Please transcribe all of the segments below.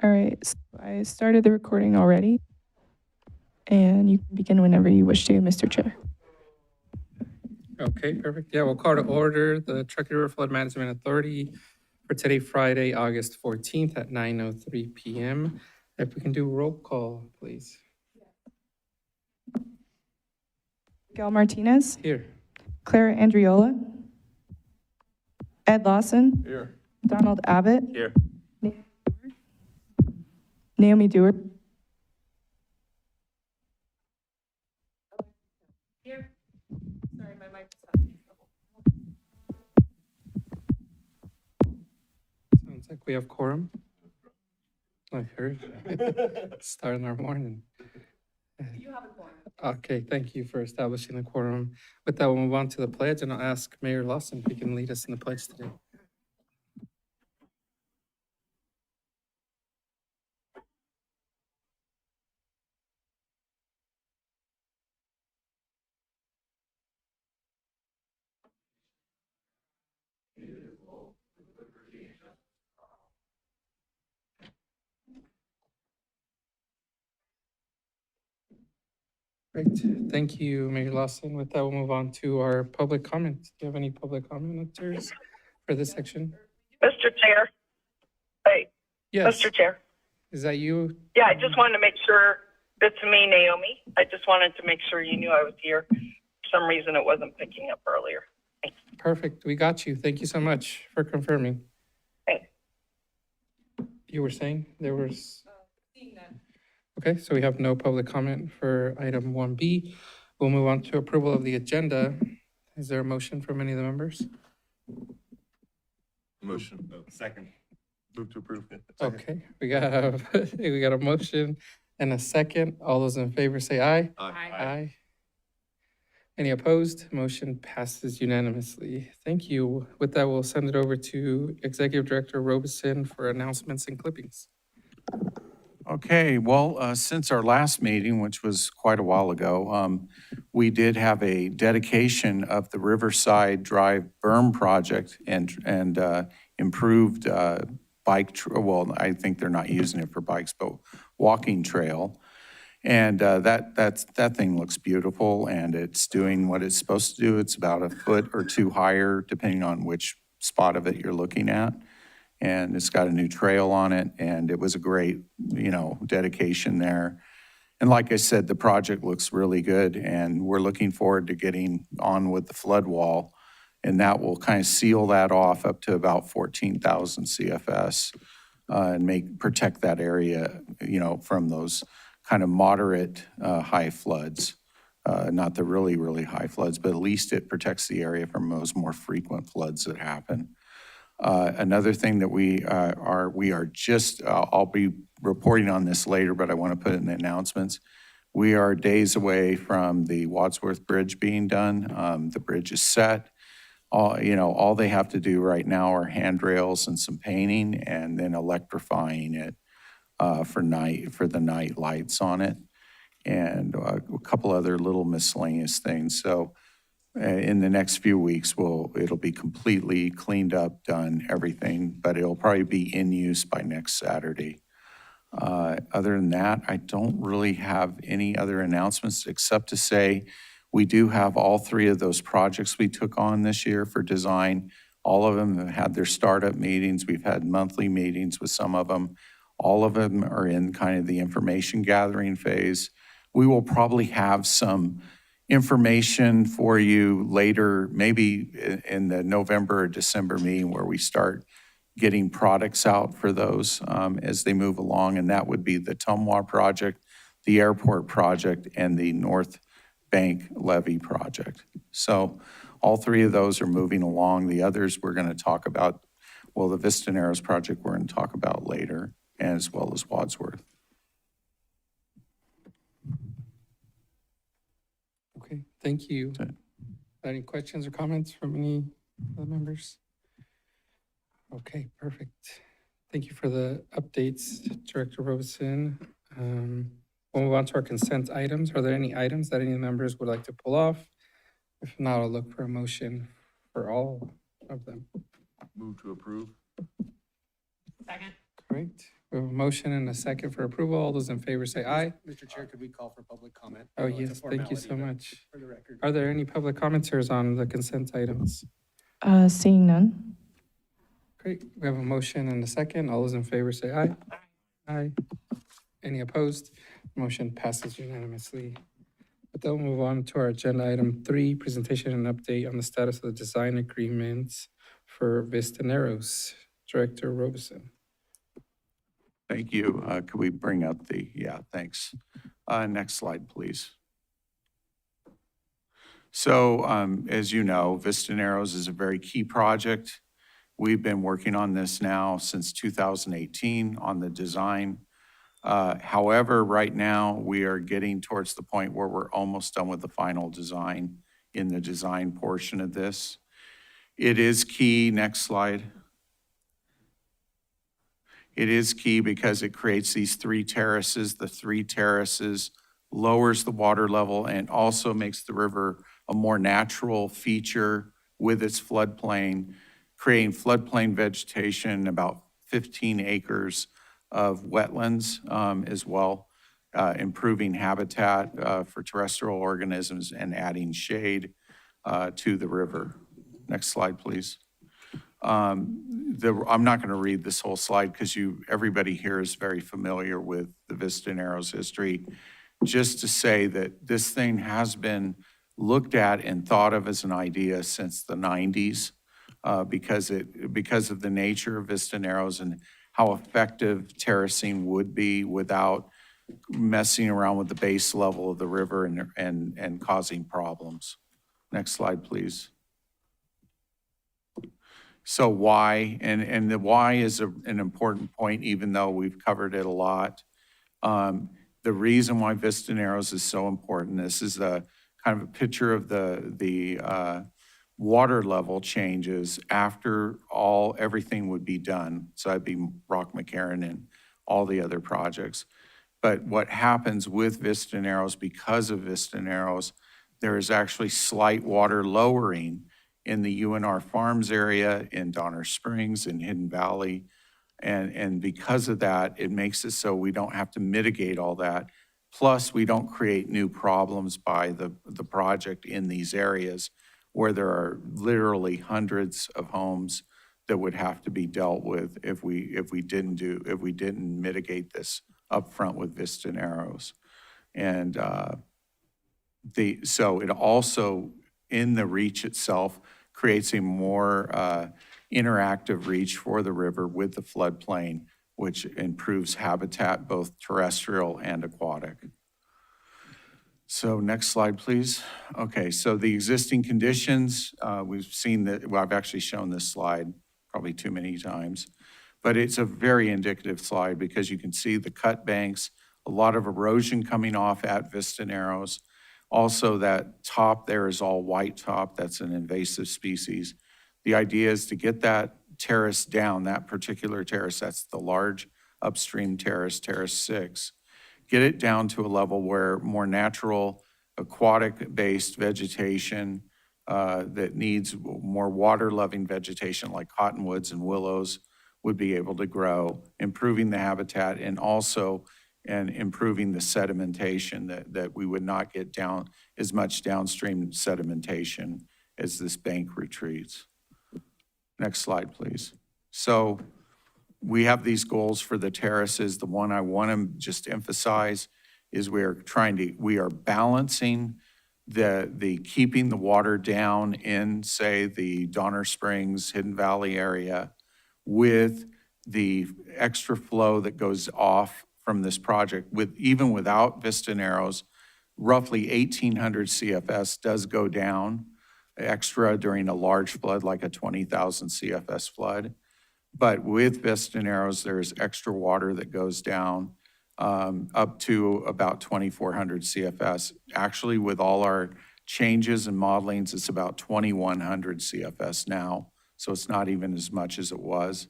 All right, so I started the recording already, and you can begin whenever you wish to, Mr. Chair. Okay, perfect. Yeah, we'll call to order the Truckee River Flood Management Authority for today, Friday, August 14th at 9:03 p.m. If we can do roll call, please. Miguel Martinez, Here. Clara Andriola, Ed Lawson, Here. Donald Abbott, Here. Naomi Dewar. Here. Sorry, my mic Sounds like we have quorum. I heard. Starting our morning. You have a quorum. Okay, thank you for establishing the quorum. With that, we'll move on to the pledge, and I'll ask Mayor Lawson if he can lead us in the pledge today. Great, thank you, Mayor Lawson. With that, we'll move on to our public comments. Do you have any public commenters for this section? Mr. Chair. Hey, Yes. Mr. Chair. Is that you? Yeah, I just wanted to make sure, it's me, Naomi. I just wanted to make sure you knew I was here. For some reason, it wasn't picking up earlier. Thanks. Perfect, we got you. Thank you so much for confirming. Thanks. You were saying there was? Okay, so we have no public comment for item 1B. We'll move on to approval of the agenda. Is there a motion from any of the members? Motion. Second. Move to approve. Okay, we got a motion and a second. All those in favor say aye. Aye. Any opposed? Motion passes unanimously. Thank you. With that, we'll send it over to Executive Director Robeson for announcements and clippings. Okay, well, since our last meeting, which was quite a while ago, we did have a dedication of the Riverside Drive berm project and improved well, I think they're not using it for bikes, but walking trail. And that thing looks beautiful, and it's doing what it's supposed to do. It's about a foot or two higher, depending on which spot of it you're looking at. And it's got a new trail on it, and it was a great, dedication there. And like I said, the project looks really good, and we're looking forward to getting on with the flood wall, and that will kind of seal that off up to about 14,000 CFS and protect that area, from those kind of moderate high floods. Not the really, really high floods, but at least it protects the area from those more frequent floods that happen. Another thing that we are just, I'll be reporting on this later, but I want to put it in the announcements. We are days away from the Wadsworth Bridge being done. The bridge is set. All they have to do right now are handrails and some painting, and then electrifying it for the night lights on it, and a couple other little miscellaneous things. So in the next few weeks, it'll be completely cleaned up, done, everything, but it'll probably be in use by next Saturday. Other than that, I don't really have any other announcements except to say we do have all three of those projects we took on this year for design. All of them have had their startup meetings. We've had monthly meetings with some of them. All of them are in kind of the information gathering phase. We will probably have some information for you later, maybe in the November or December meeting, where we start getting products out for those as they move along. And that would be the Tumwa project, the airport project, and the North Bank levee project. So all three of those are moving along. The others we're going to talk about, well, the Vista Narrows project we're going to talk about later, as well as Wadsworth. Okay, thank you. Any questions or comments from any of the members? Okay, perfect. Thank you for the updates, Director Robeson. We'll move on to our consent items. Are there any items that any members would like to pull off? If not, I'll look for a motion for all of them. Move to approve. Second. Great. We have a motion and a second for approval. All those in favor say aye. Mr. Chair, could we call for public comment? Oh, I know it's a yes, thank you so formality, but much. For the record. Are there any public commenters on the consent items? Seeing none. Great, we have a motion and a second. All those in favor say aye. Aye. Any opposed? Motion passes unanimously. But then we'll move on to our agenda item 3, presentation and update on the status of the design agreements for Vistaneros. Director Robeson. Thank you. Could we bring up yeah, thanks. Next slide, please. So as you know, Vistaneros is a very key project. We've been working on this now since 2018 on the design. However, right now, we are getting towards the point where we're almost done with the final design in the design portion of this. It is key, next slide. It is key because it creates these 3 terraces. The 3 terraces lowers the water level and also makes the river a more natural feature with its floodplain, creating floodplain vegetation, about 15 acres of wetlands as well, improving habitat for terrestrial organisms and adding shade to the river. Next slide, please. I'm not going to read this whole slide because everybody here is very familiar with the Vistaneros history. Just to say that this thing has been looked at and thought of as an idea since the 90s because of the nature of Vistaneros and how effective terracing would be without messing around with the base level of the river and causing problems. Next slide, please. So why, and the why is an important point, even though we've covered it a lot. The reason why Vistaneros is so important, this is a kind of a picture of the water level changes after everything would be done. So that'd be Rock McCarran and all the other projects. But what happens with Vistaneros, because of Vistaneros, there is actually slight water lowering in the UNR Farms area, in Donner Springs, in Hidden Valley. And because of that, it makes it so we don't have to mitigate all that. Plus, we don't create new problems by the project in these areas where there are literally hundreds of homes that would have to be dealt with if we didn't mitigate this upfront with Vistaneros. And so it also, in the reach itself, creates a more interactive reach for the river with the floodplain, which improves habitat, both terrestrial and aquatic. So next slide, please. Okay, so the existing conditions, we've seen that, well, I've actually shown this slide probably too many times, but it's a very indicative slide because you can see the cut banks, a lot of erosion coming off at Vistaneros. Also, that top there is all white top. That's an invasive species. The idea is to get that terrace down, that particular terrace, that's the large upstream terrace, terrace 6, get it down to a level where more natural aquatic-based vegetation that needs more water-loving vegetation like cottonwoods and willows would be able to grow, improving the habitat and also improving the sedimentation, that we would not get down as much downstream sedimentation as this bank retreats. Next slide, please. So we have these goals for the terraces. The one I want to just emphasize is we are balancing the keeping the water down in, say, the Donner Springs, Hidden Valley area with the extra flow that goes off from this project. Even without Vistaneros, roughly 1,800 CFS does go down extra during a large flood, like a 20,000 CFS flood. But with Vistaneros, there's extra water that goes down up to about 2,400 CFS. Actually, with all our changes and modelings, it's about 2,100 CFS now. So it's not even as much as it was.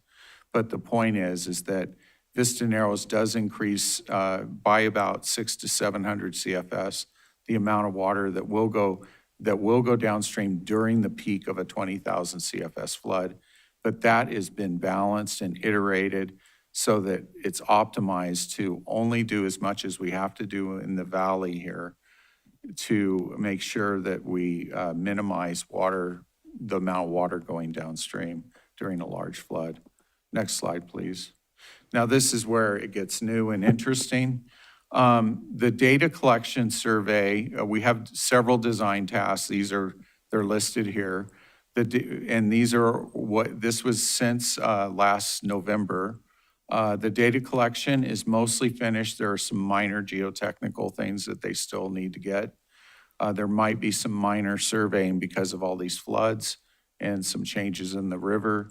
But the point is that Vistaneros does increase by about 600 to 700 CFS, the amount of water that will go downstream during the peak of a 20,000 CFS flood. But that has been balanced and iterated so that it's optimized to only do as much as we have to do in the valley here to make sure that we minimize water, the amount of water going downstream during a large flood. Next slide, please. Now, this is where it gets new and interesting. The data collection survey, we have several design tasks. They're listed here. And these are this was since last November. The data collection is mostly finished. There are some minor geotechnical things that they still need to get. There might be some minor surveying because of all these floods and some changes in the river.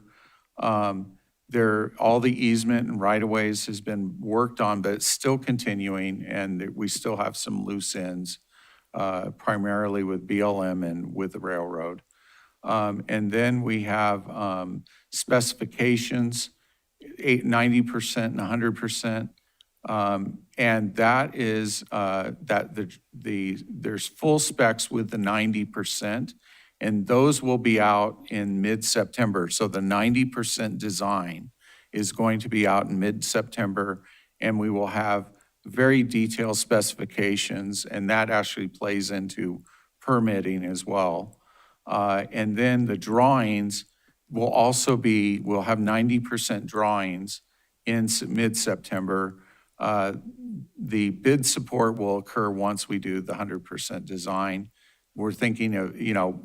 All the easement and right-of-ways has been worked on, but it's still continuing, and we still have some loose ends, primarily with BLM and with the railroad. And then we have specifications, 90% and 100%. And that is there's full specs with the 90%, and those will be out in mid-September. So the 90% design is going to be out in mid-September, and we will have very detailed specifications, and that actually plays into permitting as well. And then the drawings will also we'll have 90% drawings in mid-September. The bid support will occur once we do the 100% design. We're thinking of,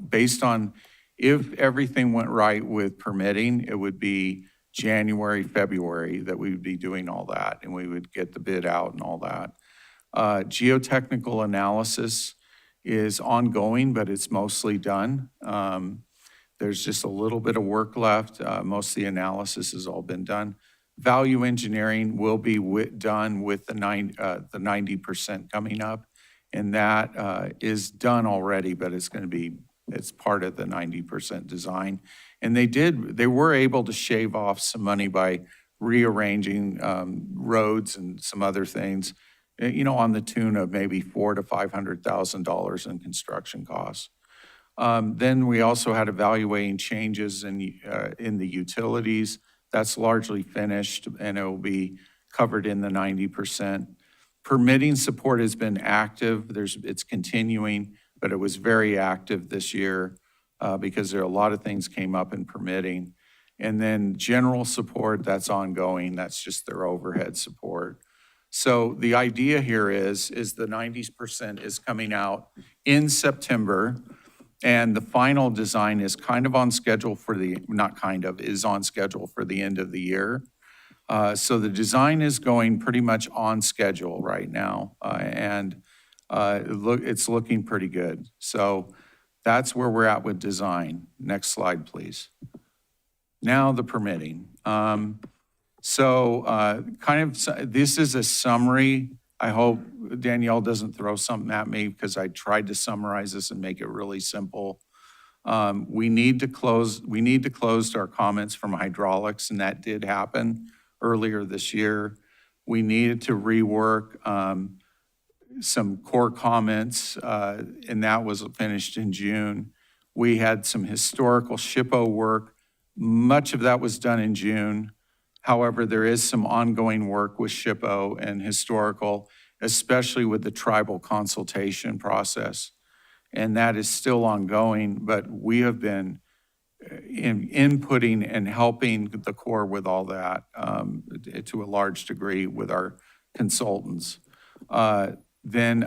based on if everything went right with permitting, it would be January, February that we would be doing all that, and we would get the bid out and all that. Geotechnical analysis is ongoing, but it's mostly done. There's just a little bit of work left. Most of the analysis has all been done. Value engineering will be done with the 90% coming up, and that is done already, but it's part of the 90% design. And they were able to shave off some money by rearranging roads and some other things, on the tune of maybe $400,000 to $500,000 in construction costs. Then we also had evaluating changes in the utilities. That's largely finished, and it will be covered in the 90%. Permitting support has been active. It's continuing, but it was very active this year because there are a lot of things came up in permitting. And then general support, that's ongoing. That's just their overhead support. So the idea here is the 90% is coming out in September, and the final design is kind of on schedule is on schedule for the end of the year. So the design is going pretty much on schedule right now, and it's looking pretty good. So that's where we're at with design. Next slide, please. Now the permitting. This is a summary. I hope Danielle doesn't throw something at me because I tried to summarize this and make it really simple. We need to close our comments from hydraulics, and that did happen earlier this year. We needed to rework some core comments, and that was finished in June. We had some historical SHPO work. Much of that was done in June. However, there is some ongoing work with SHPO and historical, especially with the tribal consultation process. And that is still ongoing, but we have been inputting and helping the Corps with all that to a large degree with our consultants. Then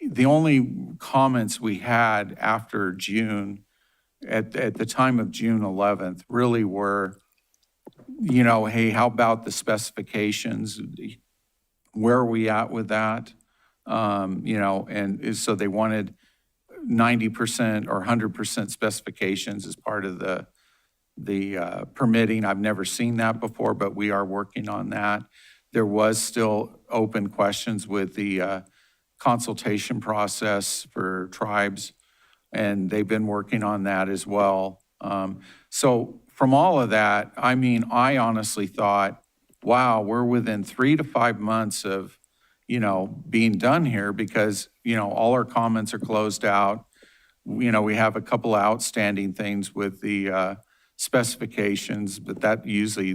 the only comments we had after June, at the time of June 11th, really were, hey, how about the specifications? Where are we at with that? And so they wanted 90% or 100% specifications as part of the permitting. I've never seen that before, but we are working on that. There was still open questions with the consultation process for tribes, and they've been working on that as well. So from all of that, I honestly thought, wow, we're within 3 to 5 months of, being done here because, all our comments are closed out. We have a couple of outstanding things with the specifications, but they usually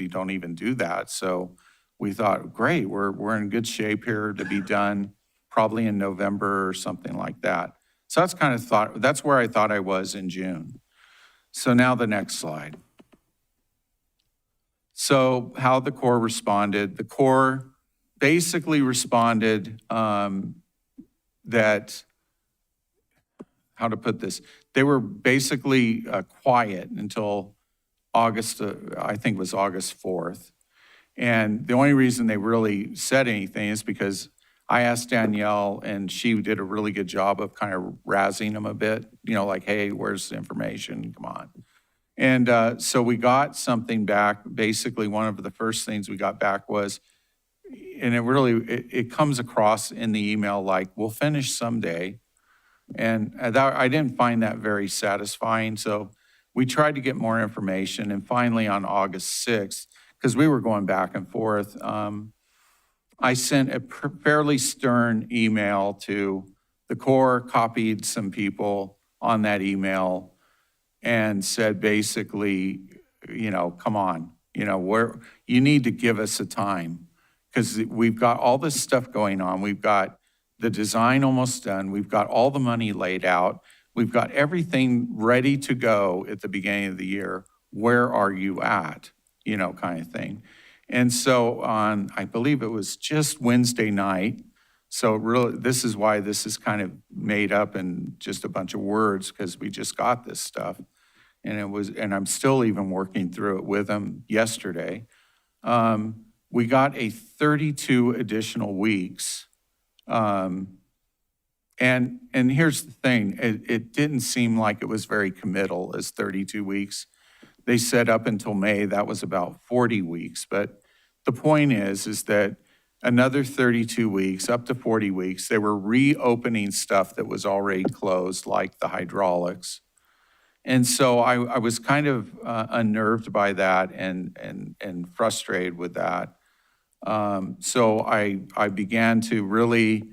don't even do that. So we thought, great, we're in good shape here to be done probably in November or something like that. So that's where I thought I was in June. So now the next slide. So how the Corps responded. The Corps basically responded that, how to put this, they were basically quiet until August, I think it was August 4th. And the only reason they really said anything is because I asked Danielle, and she did a really good job of kind of razzing them a bit, like, hey, where's the information? Come on. And so we got something back. Basically, one of the first things we got back was, and it comes across in the email like, we'll finish someday. And I didn't find that very satisfying. So we tried to get more information. And finally, on August 6th, because we were going back and forth, I sent a fairly stern email to the Corps, copied some people on that email, and said basically, come on, you need to give us a time, because we've got all this stuff going on. We've got the design almost done. We've got all the money laid out. We've got everything ready to go at the beginning of the year. Where are you at? Kind of thing. And so on, I believe it was just Wednesday night. So really, this is why this is kind of made up in just a bunch of words, because we just got this stuff. And I'm still even working through it with them yesterday. We got a 32 additional weeks. And here's the thing, it didn't seem like it was very committal as 32 weeks. They said up until May, that was about 40 weeks. But the point is that another 32 weeks, up to 40 weeks, they were reopening stuff that was already closed, like the hydraulics. And so I was kind of unnerved by that and frustrated with that. So I began to really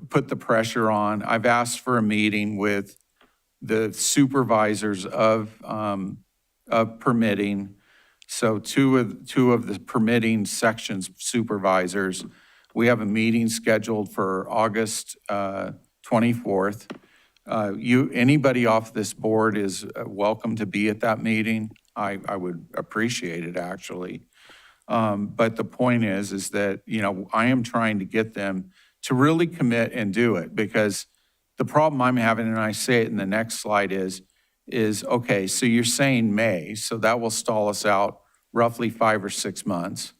put the pressure on. I've asked for a meeting with the supervisors of permitting. So two of the permitting sections supervisors, we have a meeting scheduled for August 24th. Anybody off this board is welcome to be at that meeting. I would appreciate it, actually. But the point is that, I am trying to get them to really commit and do it, because the problem I'm having, and I say it in the next slide, is okay, so you're saying May, so that will stall us out roughly 5 or 6 months,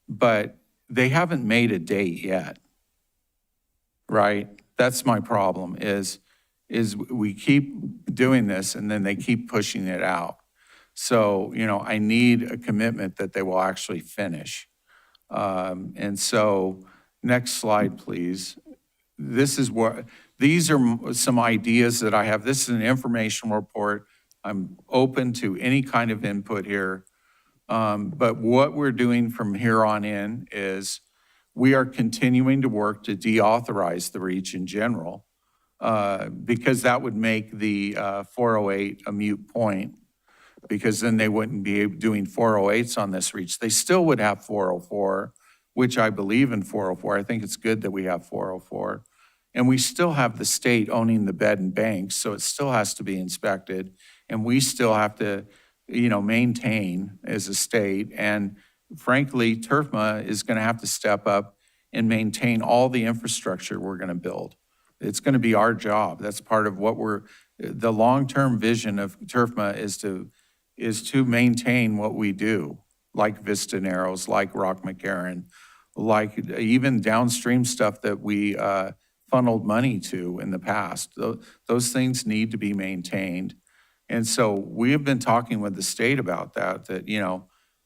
but they haven't made a date yet, right? That's my problem, is we keep doing this and then they keep pushing it out. So, I need a commitment that they will actually finish. And so, next slide, please. These are some ideas that I have. This is an informational report. I'm open to any kind of input here. But what we're doing from here on in is we are continuing to work to deauthorize the reach in general, because that would make the 408 a moot point, because then they wouldn't be doing 408s on this reach. They still would have 404, which I believe in 404. I think it's good that we have 404. And we still have the state owning the bed and banks, so it still has to be inspected. And we still have to, maintain as a state. And frankly, TRFMA is going to have to step up and maintain all the infrastructure we're going to build. It's going to be our job. That's part of what the long-term vision of TRFMA is to maintain what we do, like Vista Narrows, like Rock McCarran, like even downstream stuff that we funneled money to in the past. Those things need to be maintained. And so we have been talking with the state about that,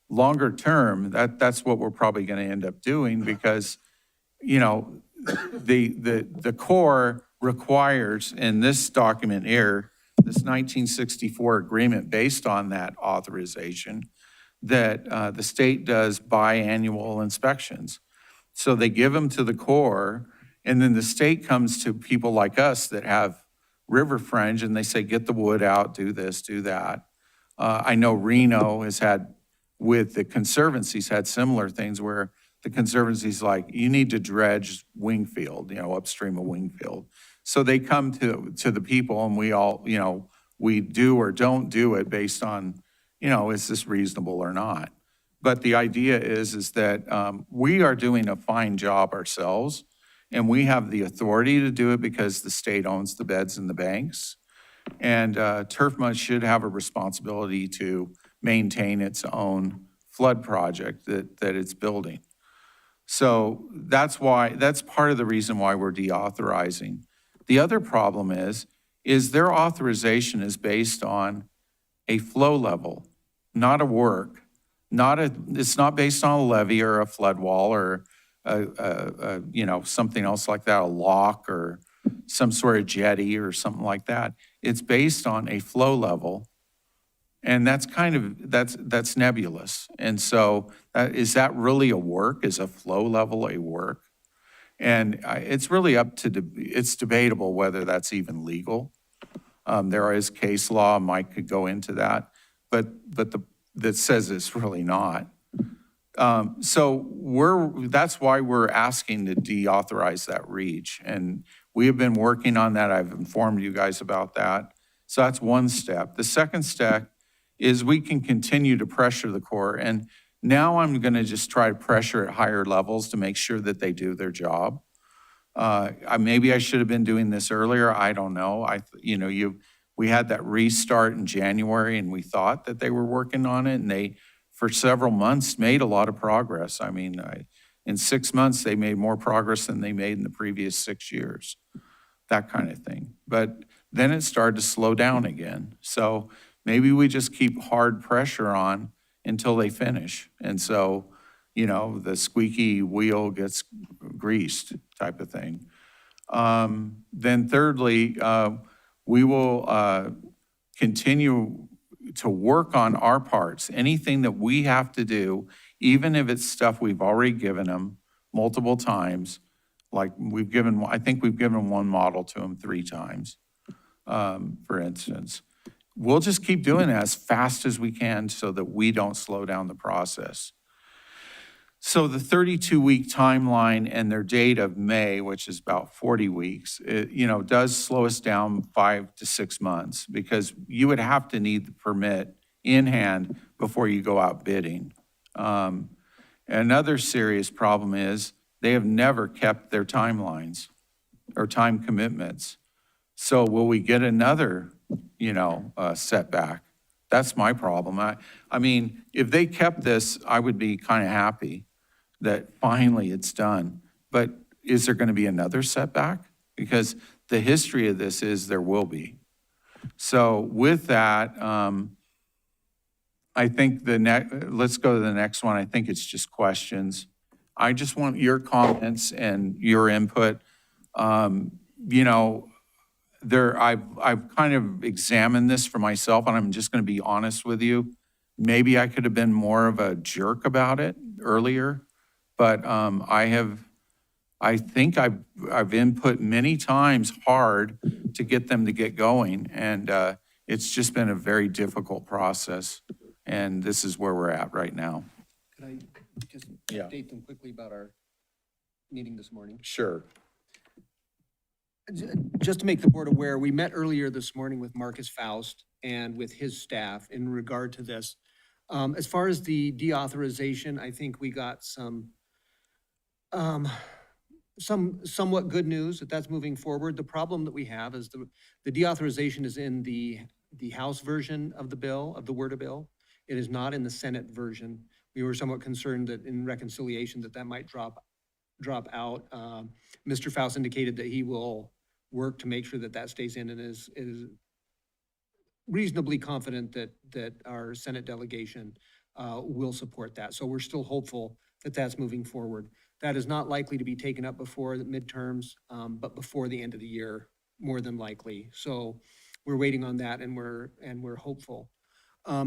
longer term, that's what we're probably going to end up doing, because, the Corps requires in this document here, this 1964 agreement based on that authorization, that the state does biannual inspections. So they give them to the Corps, and then the state comes to people like us that have river fringe, and they say, get the wood out, do this, do that. I know Reno has had, with the Conservancy's had similar things where the Conservancy's like, you need to dredge Wingfield, upstream of Wingfield. So they come to the people and we all, we do or don't do it based on, is this reasonable or not? But the idea is that we are doing a fine job ourselves, and we have the authority to do it because the state owns the beds and the banks. And TRFMA should have a responsibility to maintain its own flood project that it's building. So that's part of the reason why we're deauthorizing. The other problem is their authorization is based on a flow level, not a work. It's not based on a levee or a flood wall or something else like that, a lock or some sort of jetty or something like that. It's based on a flow level, and that's that's nebulous. And so, is that really a work? Is a flow level a work? And it's really it's debatable whether that's even legal. There is case law, Mike could go into that, but that says it's really not. So that's why we're asking to deauthorize that reach. And we have been working on that. I've informed you guys about that. So that's one step. The second step is we can continue to pressure the Corps. And now I'm going to just try to pressure at higher levels to make sure that they do their job. Maybe I should have been doing this earlier. I don't know. We had that restart in January and we thought that they were working on it, and they, for several months, made a lot of progress. I mean, in 6 months, they made more progress than they made in the previous 6 years, that kind of thing. But then it started to slow down again. So maybe we just keep hard pressure on until they finish. And so, the squeaky wheel gets greased type of thing. Then thirdly, we will continue to work on our parts. Anything that we have to do, even if it's stuff we've already given them multiple times, like I think we've given one model to them 3 times, for instance. We'll just keep doing that as fast as we can so that we don't slow down the process. So the 32-week timeline and their date of May, which is about 40 weeks, does slow us down 5 to 6 months because you would have to need the permit in hand before you go out bidding. Another serious problem is they have never kept their timelines or time commitments. So will we get another, setback? That's my problem. I mean, if they kept this, I would be kind of happy that finally it's done. But is there going to be another setback? Because the history of this is there will be. So with that, I think let's go to the next one. I think it's just questions. I just want your comments and your input. I've kind of examined this for myself, and I'm just going to be honest with you. Maybe I could have been more of a jerk about it earlier. But I think I've input many times hard to get them to get going, and it's just been a very difficult process, and this is where we're at right now. Could I just Yeah. update them quickly about our meeting this morning? Sure. Just to make the board aware, we met earlier this morning with Marcus Faust and with his staff in regard to this. As far as the deauthorization, I think we got some somewhat good news that that's moving forward. The problem that we have is the deauthorization is in the House version of the bill, of the WRDA bill. It is not in the Senate version. We were somewhat concerned that in reconciliation that might drop out. Mr. Faust indicated that he will work to make sure that stays in, and is reasonably confident that our Senate delegation will support that. So we're still hopeful that that's moving forward. That is not likely to be taken up before the midterms, but before the end of the year, more than likely. So we're waiting on that, and we're hopeful.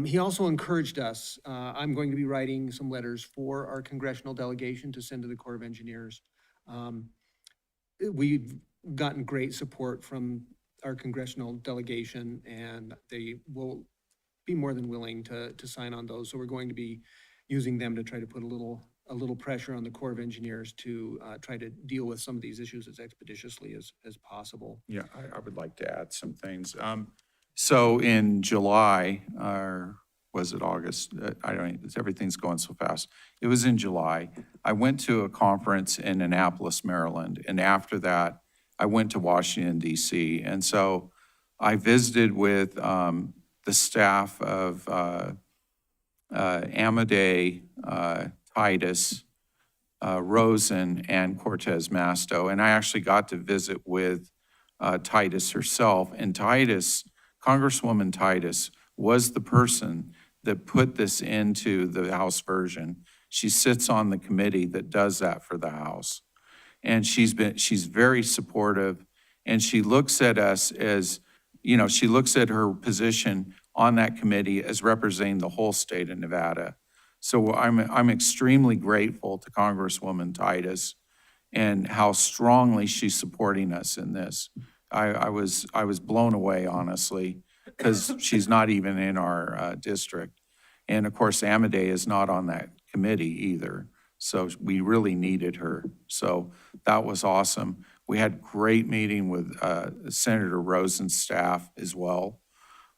He also encouraged us. I'm going to be writing some letters for our congressional delegation to send to the Corps of Engineers. We've gotten great support from our congressional delegation, and they will be more than willing to sign on those. So we're going to be using them to try to put a little pressure on the Corps of Engineers to try to deal with some of these issues as expeditiously as possible. Yeah, I would like to add some things. So in July, or was it August? I don't, everything's going so fast. It was in July. I went to a conference in Annapolis, Maryland, and after that, I went to Washington DC. And so I visited with the staff of Amadei, Titus, Rosen, and Cortez Masto. And I actually got to visit with Titus herself. And Titus, Congresswoman Titus, was the person that put this into the House version. She sits on the committee that does that for the House. And she's very supportive, and she looks at us as, you know, she looks at her position on that committee as representing the whole state of Nevada. So I'm extremely grateful to Congresswoman Titus and how strongly she's supporting us in this. I was blown away, honestly, because she's not even in our district. And of course, Amadei is not on that committee either. So we really needed her. So that was awesome. We had great meeting with Senator Rosen's staff as well.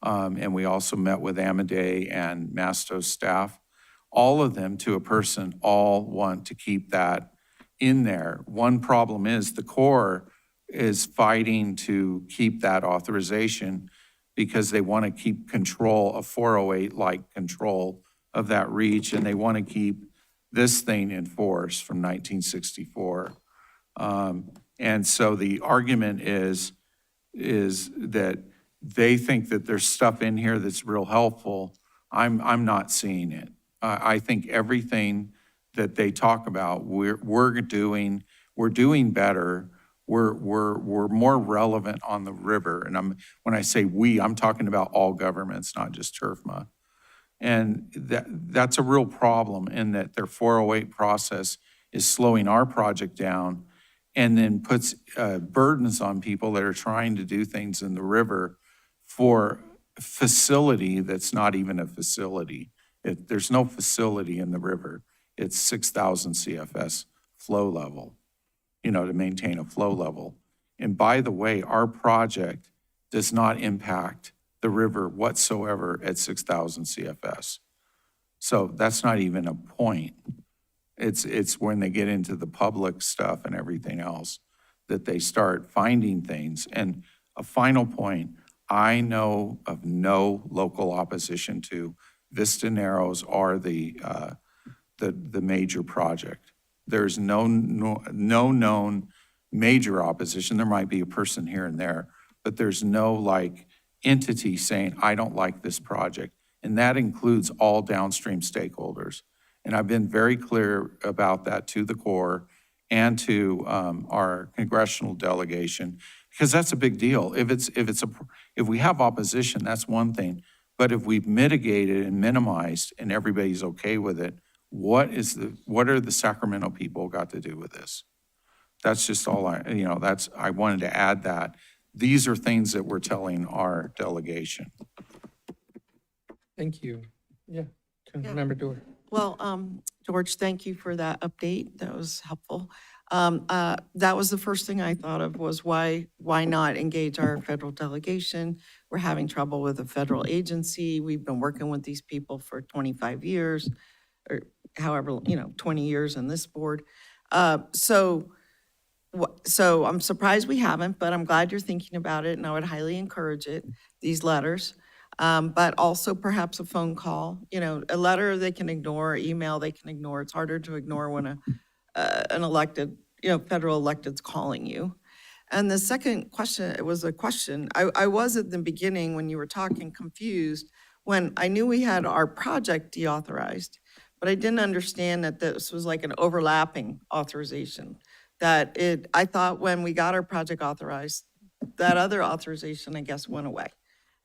And we also met with Amadei and Masto's staff. All of them, to a person, all want to keep that in there. One problem is the Corps is fighting to keep that authorization because they want to keep control, a 408-like control of that reach, and they want to keep this thing in force from 1964. And so the argument is that they think that there's stuff in here that's real helpful. I'm not seeing it. I think everything that they talk about, we're doing better. We're more relevant on the river. And when I say we, I'm talking about all governments, not just TRFMA. And that's a real problem in that their 408 process is slowing our project down and then puts burdens on people that are trying to do things in the river for a facility that's not even a facility. There's no facility in the river. It's 6,000 CFS flow level, you know, to maintain a flow level. And by the way, our project does not impact the river whatsoever at 6,000 CFS. So that's not even a point. It's when they get into the public stuff and everything else that they start finding things. And a final point, I know of no local opposition to Vista Narrows or the major project. There's no known major opposition. There might be a person here and there, but there's no like entity saying, I don't like this project. And that includes all downstream stakeholders. And I've been very clear about that to the Corps and to our congressional delegation, because that's a big deal. If we have opposition, that's one thing. But if we've mitigated and minimized and everybody's okay with it, what are the Sacramento people got to do with this? That's just all I wanted to add that. These are things that we're telling our delegation. Thank you. Yeah, Councilmember Dewar. Well, George, thank you for that update. That was helpful. That was the first thing I thought of was why not engage our federal delegation? We're having trouble with a federal agency. We've been working with these people for 25 years, or however, 20 years on this board. So I'm surprised we haven't, but I'm glad you're thinking about it, and I would highly encourage it, these letters. But also perhaps a phone call, a letter they can ignore, email they can ignore. It's harder to ignore when an elected, federal elected's calling you. And the second question, it was a question. I was at the beginning when you were talking confused when I knew we had our project deauthorized, but I didn't understand that this was like an overlapping authorization. I thought when we got our project authorized, that other authorization, I guess, went away.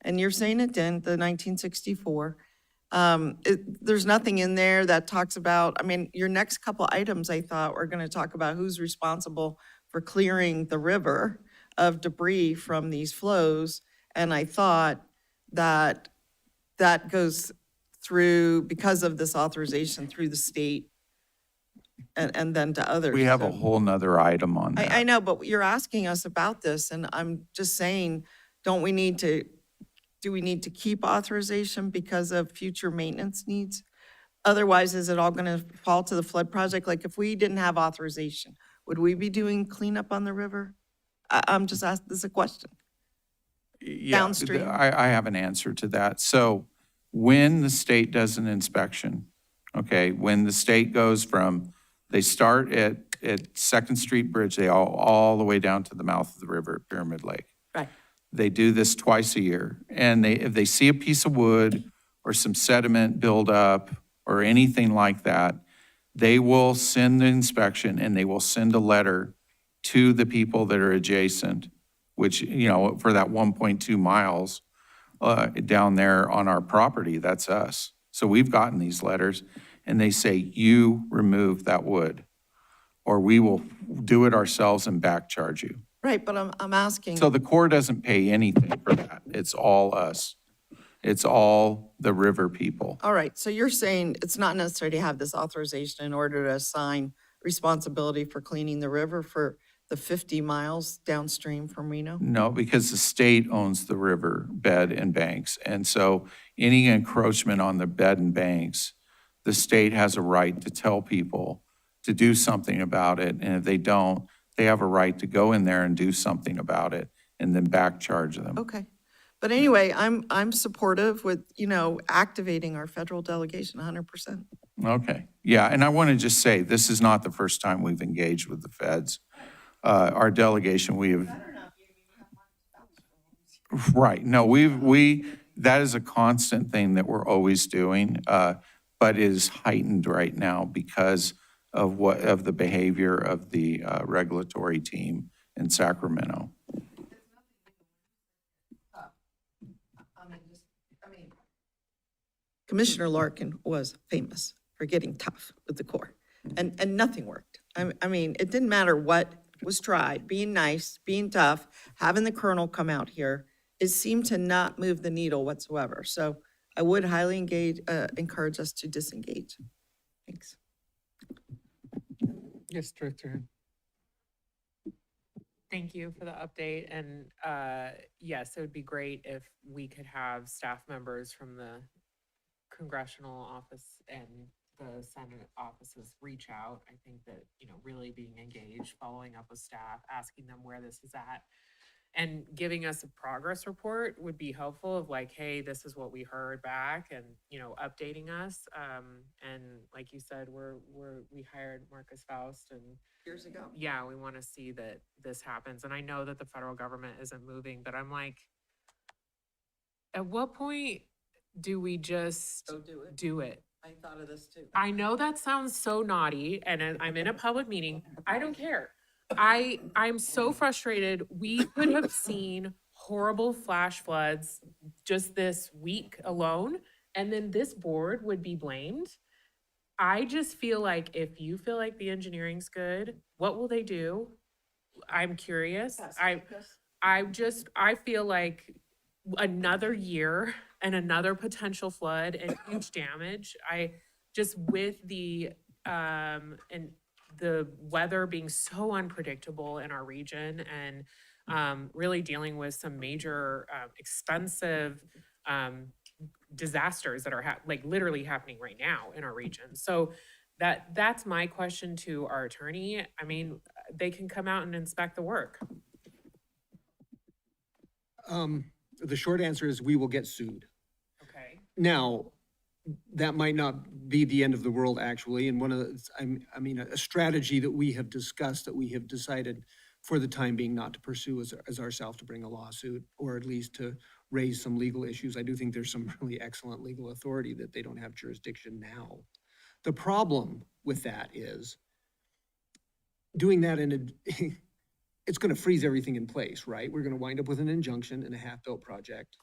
And you're saying it didn't, the 1964. There's nothing in there that talks about, your next couple items, I thought, were going to talk about who's responsible for clearing the river of debris from these flows. And I thought that that goes through, because of this authorization, through the state and then to others. We have a So- whole nother item on that. I know, but you're asking us about this, and I'm just saying, do we need to keep authorization because of future maintenance needs? Otherwise, is it all going to fall to the flood project? Like, if we didn't have authorization, would we be doing cleanup on the river? I'm just asking, this is a question. Yeah, Downstream. I have an answer to that. So when the state does an inspection, okay, when the state goes from, they start at Second Street Bridge, they all the way down to the mouth of the river at Pyramid Lake. Right. They do this twice a year. And if they see a piece of wood or some sediment build up or anything like that, they will send the inspection and they will send a letter to the people that are adjacent, which, you know, for that 1.2 miles down there on our property, that's us. So we've gotten these letters and they say, you remove that wood or we will do it ourselves and back charge you. Right, but I'm asking. So the Corps doesn't pay anything for that. It's all us. It's all the river people. All right, so you're saying it's not necessary to have this authorization in order to assign responsibility for cleaning the river for the 50 miles downstream from Reno? No, because the state owns the river bed and banks. And so any encroachment on the bed and banks, the state has a right to tell people to do something about it. And if they don't, they have a right to go in there and do something about it and then back charge them. Okay. But anyway, I'm supportive with, activating our federal delegation 100%. Okay, yeah, and I want to just say, this is not the first time we've engaged with the feds. Our delegation, we have. Right, no, that is a constant thing that we're always doing, but is heightened right now because of the behavior of the regulatory team in Sacramento. Commissioner Larkin was famous for getting tough with the Corps, and nothing worked. I mean, it didn't matter what was tried, being nice, being tough, having the colonel come out here, it seemed to not move the needle whatsoever. So I would highly encourage us to disengage. Thanks. Yes, Director. Thank you for the update. And yes, it would be great if we could have staff members from the congressional office and the Senate offices reach out. I think that, really being engaged, following up with staff, asking them where this is at, and giving us a progress report would be helpful of like, hey, this is what we heard back and, updating us. And like you said, we hired Marcus Faust and Years ago. yeah, we want to see that this happens. And I know that the federal government isn't moving, but I'm like, at what point do we just Go do it. do it? I thought of this too. I know that sounds so naughty and I'm in a public meeting. I don't care. I'm so frustrated. We could have seen horrible flash floods just this week alone, and then this board would be blamed. I just feel like if you feel like the engineering's good, what will they do? I'm curious. I feel like another year and another potential flood and huge damage. I just with the and the weather being so unpredictable in our region and really dealing with some major expensive disasters that are literally happening right now in our region. So that's my question to our attorney. I mean, they can come out and inspect the work. The short answer is we will get sued. Okay. Now, that might not be the end of the world, actually, and one of the, a strategy that we have discussed, that we have decided for the time being not to pursue as ourselves to bring a lawsuit, or at least to raise some legal issues. I do think there's some really excellent legal authority that they don't have jurisdiction now. The problem with that is doing that it's gonna freeze everything in place, right? We're gonna wind up with an injunction and a half-built project.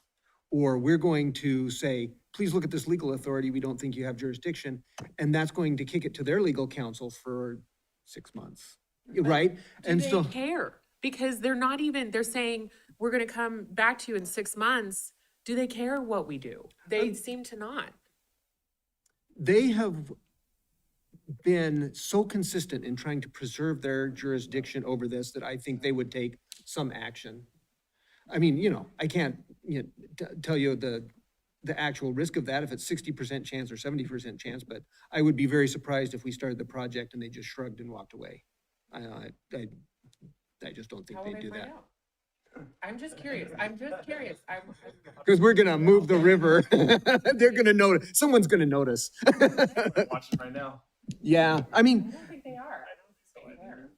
Or we're going to say, please look at this legal authority, we don't think you have jurisdiction, and that's going to kick it to their legal counsel for 6 months, right? Do they care? Because they're saying, we're gonna come back to you in 6 months, Do they care what we do? They seem to not. They have been so consistent in trying to preserve their jurisdiction over this that I think they would take some action. I mean, I can't, tell you the actual risk of that, if it's 60% chance or 70% chance, but I would be very surprised if we started the project and they just shrugged and walked away. I just don't think How will they'd they do find that. out? I'm just curious. Because we're gonna move the river. They're gonna notice, someone's gonna notice. Watching right now. Yeah, I I mean, don't think they are. I don't think they care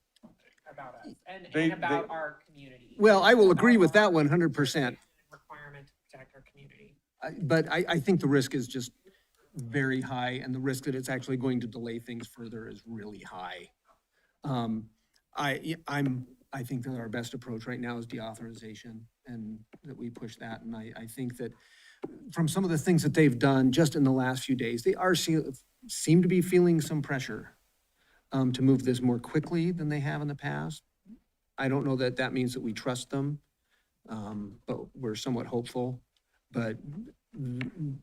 about us They- and about our community. well, I will About agree with that our 100%. Requirement to protect our community. But I think the risk is just very high, and the risk that it's actually going to delay things further is really high. I think that our best approach right now is deauthorization, and that we push that, and I think that from some of the things that they've done just in the last few days, they are seem to be feeling some pressure to move this more quickly than they have in the past. I don't know that that means that we trust them, but we're somewhat hopeful. But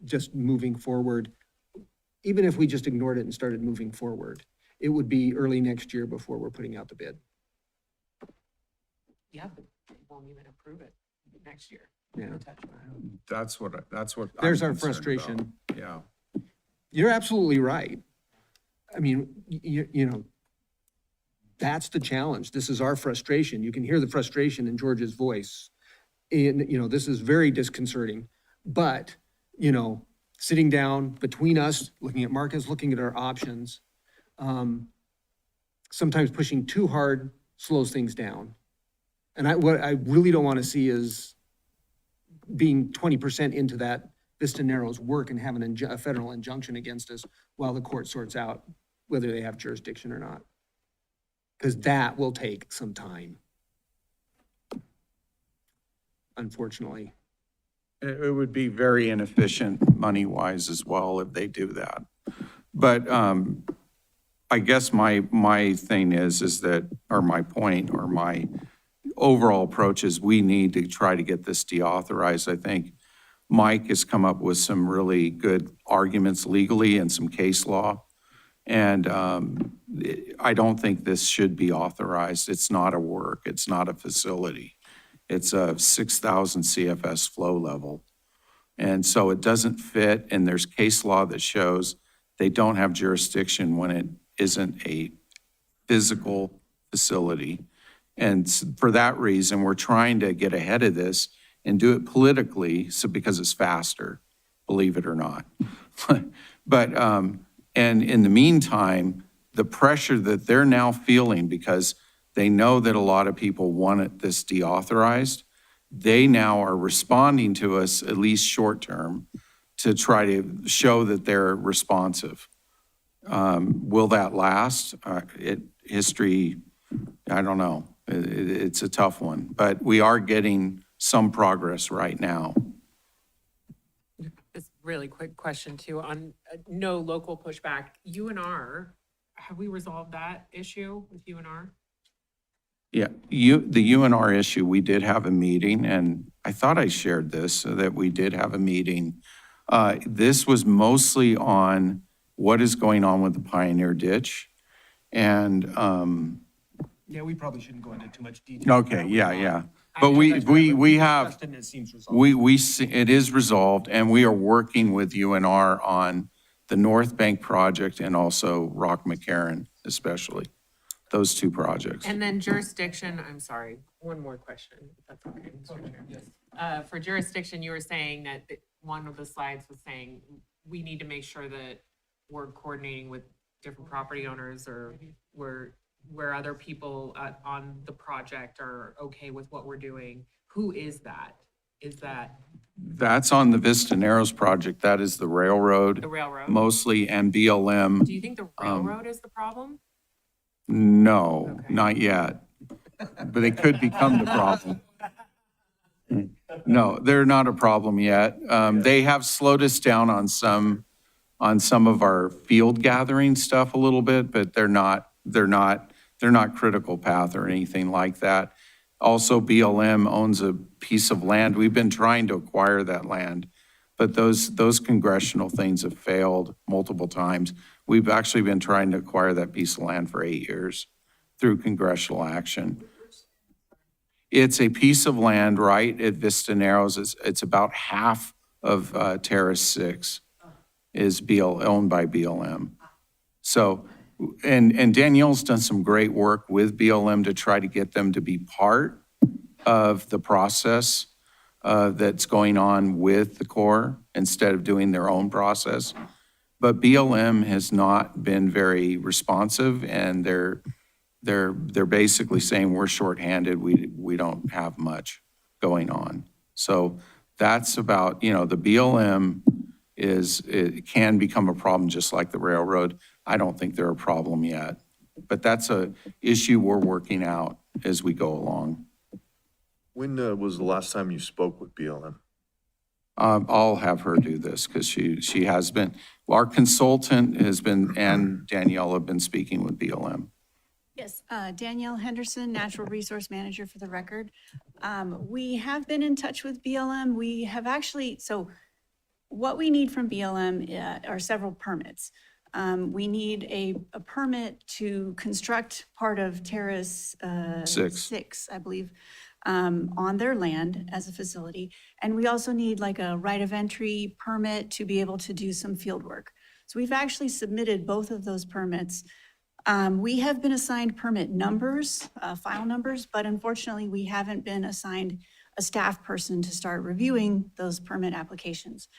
just moving forward, even if we just ignored it and started moving forward, it would be early next year before we're putting out the bid. Yeah, but we won't even approve it next year. Yeah. That's what I'm There's our concerned about. frustration. Yeah. You're absolutely right. I mean, that's the challenge. This is our frustration. You can hear the frustration in George's voice. And, this is very disconcerting. But, sitting down between us, looking at Marcus, looking at our options, sometimes pushing too hard slows things down. And what I really don't want to see is being 20% into that Vista Narrows work and having a federal injunction against us while the court sorts out whether they have jurisdiction or not. Because that will take some time. Unfortunately. It would be very inefficient money-wise as well if they do that. But I guess my thing is that, or my point, or my overall approach is we need to try to get this deauthorized. I think Mike has come up with some really good arguments legally and some case law. And I don't think this should be authorized. It's not a work, it's not a facility. It's a 6,000 CFS flow level. And so it doesn't fit, and there's case law that shows they don't have jurisdiction when it isn't a physical facility. And for that reason, we're trying to get ahead of this and do it politically, so because it's faster, believe it or not. But, and in the meantime, the pressure that they're now feeling because they know that a lot of people want this deauthorized, they now are responding to us, at least short-term, to try to show that they're responsive. Will that last? History, I don't know. It's a tough one, but we are getting some progress right now. This really quick question too, on no local pushback, UNR, have we resolved that issue with UNR? Yeah, the UNR issue, we did have a meeting, and I thought I shared this, so that we did have a meeting. This was mostly on what is going on with the Pioneer Ditch. And, Yeah, we probably shouldn't go into too much detail. okay, yeah. But we have, It seems resolved. we see, it is resolved, and we are working with UNR on the North Bank project and also Rock McCarran especially, those two projects. And then jurisdiction, I'm sorry, one more question, if that's okay, Mr. Chair. For jurisdiction, you were saying that one of the slides was saying we need to make sure that we're coordinating with different property owners or where other people on the project are okay with what we're doing. Who is that? Is that That's on the Vista Narrows project. That is the railroad the railroad? mostly, and BLM. Do you think the railroad is the problem? No, Okay. not yet, but it could become the problem. No, they're not a problem yet. They have slowed us down on some of our field gathering stuff a little bit, but they're not critical path or anything like that. Also, BLM owns a piece of land. We've been trying to acquire that land, but those congressional things have failed multiple times. We've actually been trying to acquire that piece of land for 8 years through congressional action. It's a piece of land right at Vista Narrows. It's about half of Terrace 6 is owned by BLM. So, and Danielle's done some great work with BLM to try to get them to be part of the process that's going on with the Corps instead of doing their own process. But BLM has not been very responsive, and they're basically saying we're shorthanded. We don't have much going on. So that's about, you know, the BLM it can become a problem just like the railroad. I don't think they're a problem yet, but that's a issue we're working out as we go along. When was the last time you spoke with BLM? I'll have her do this because she has been, our consultant has been, and Danielle have been speaking with BLM. Yes, Danielle Henderson, Natural Resource Manager for the record. We have been in touch with BLM. We have actually, so what we need from BLM are several permits. We need a permit to construct part of Terrace 6, I believe, on their land as a facility. And we also need like a right of entry permit to be able to do some field work. So we've actually submitted both of those permits. We have been assigned permit numbers, file numbers, but unfortunately we haven't been assigned a staff person to start reviewing those permit applications.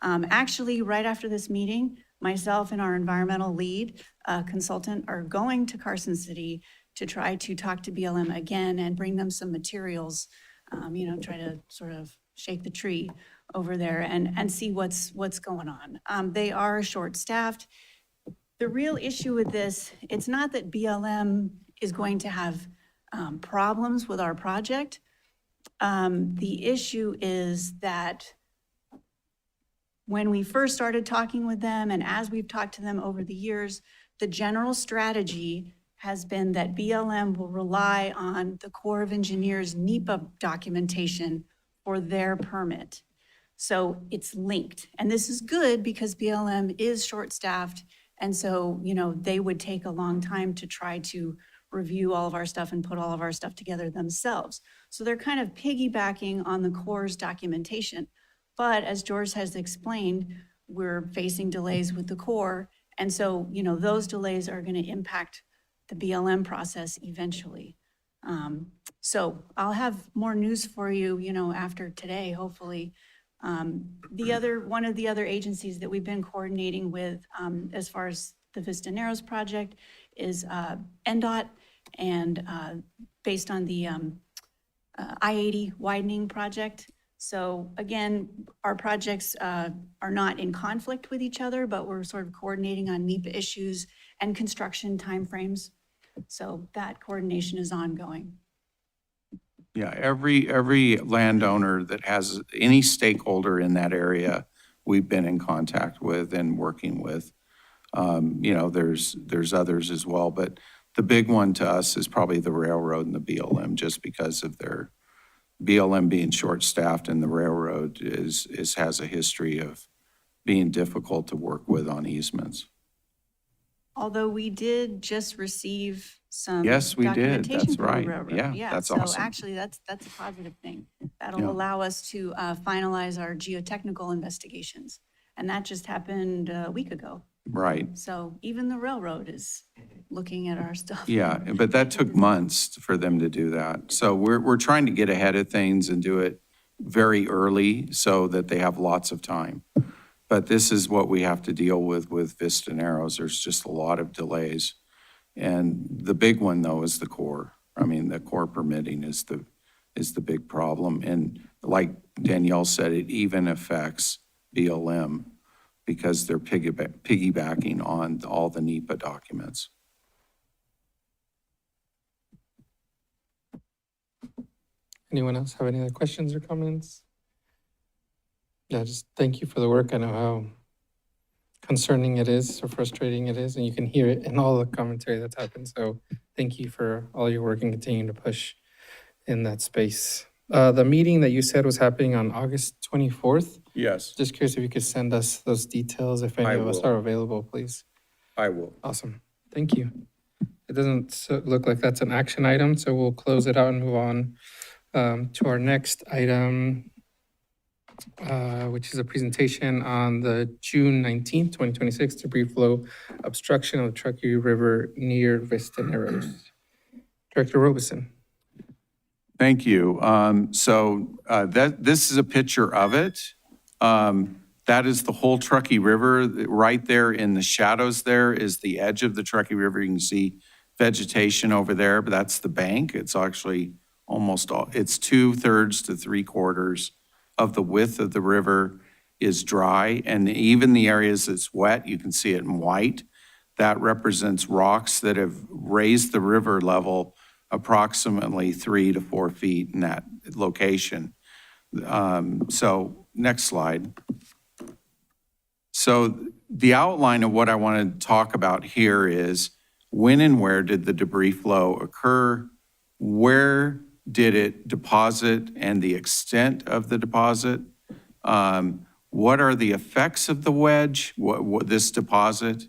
Actually, right after this meeting, myself and our environmental lead consultant are going to Carson City to try to talk to BLM again and bring them some materials, try to sort of shake the tree over there and see what's going on. They are short-staffed. The real issue with this, it's not that BLM is going to have problems with our project. The issue is that when we first started talking with them and as we've talked to them over the years, the general strategy has been that BLM will rely on the Corps of Engineers NEPA documentation for their permit. So it's linked. And this is good because BLM is short-staffed. And so, they would take a long time to try to review all of our stuff and put all of our stuff together themselves. So they're kind of piggybacking on the Corps' documentation. But as George has explained, we're facing delays with the Corps. And so, those delays are going to impact the BLM process eventually. So I'll have more news for you, after today, hopefully. One of the other agencies that we've been coordinating with as far as the Vista Narrows project is NDOT, and based on the I-80 widening project. So again, our projects are not in conflict with each other, but we're sort of coordinating on NEPA issues and construction timeframes. So that coordination is ongoing. Yeah, every landowner that has any stakeholder in that area, we've been in contact with and working with. There's others as well, but the big one to us is probably the railroad and the BLM, just because of their BLM being short-staffed, and the railroad has a history of being difficult to work with on easements. Although we did just receive some Yes, we did. documentation That's from the right. railroad. Yeah, that's So awesome. actually, that's a positive thing. That'll Yeah. allow us to finalize our geotechnical investigations. And that just happened a week ago. Right. So even the railroad is looking at our stuff. Yeah, but that took months for them to do that. So we're trying to get ahead of things and do it very early so that they have lots of time. But this is what we have to deal with Vista Narrows. There's just a lot of delays. And the big one, though, is the Corps. I mean, the Corps permitting is the big problem. And like Danielle said, it even affects BLM because they're piggybacking on all the NEPA documents. Anyone else have any other questions or comments? Yeah, just thank you for the work. I know how concerning it is, or frustrating it is, and you can hear it in all the commentary that's happened. So thank you for all your work and continuing to push in that space. The meeting that you said was happening on August 24th. Yes, Just curious if you could send us those details if any I of us will. are available, please. I will. Awesome. Thank you. It doesn't look like that's an action item, so we'll close it out and move on to our next item, which is a presentation on the June 19th, 2026 debris flow obstruction of the Truckee River near Vista Narrows. Director Robeson. Thank you. This is a picture of it. That is the whole Truckee River. Right there in the shadows there is the edge of the Truckee River. You can see vegetation over there, but that's the bank. It's actually almost all, it's 2/3 to 3/4 of the width of the river is dry. And even the areas that's wet, you can see it in white. That represents rocks that have raised the river level approximately 3 to 4 feet in that location. So next slide. So the outline of what I want to talk about here is when and where did the debris flow occur? Where did it deposit and the extent of the deposit? What are the effects of the wedge, this deposit?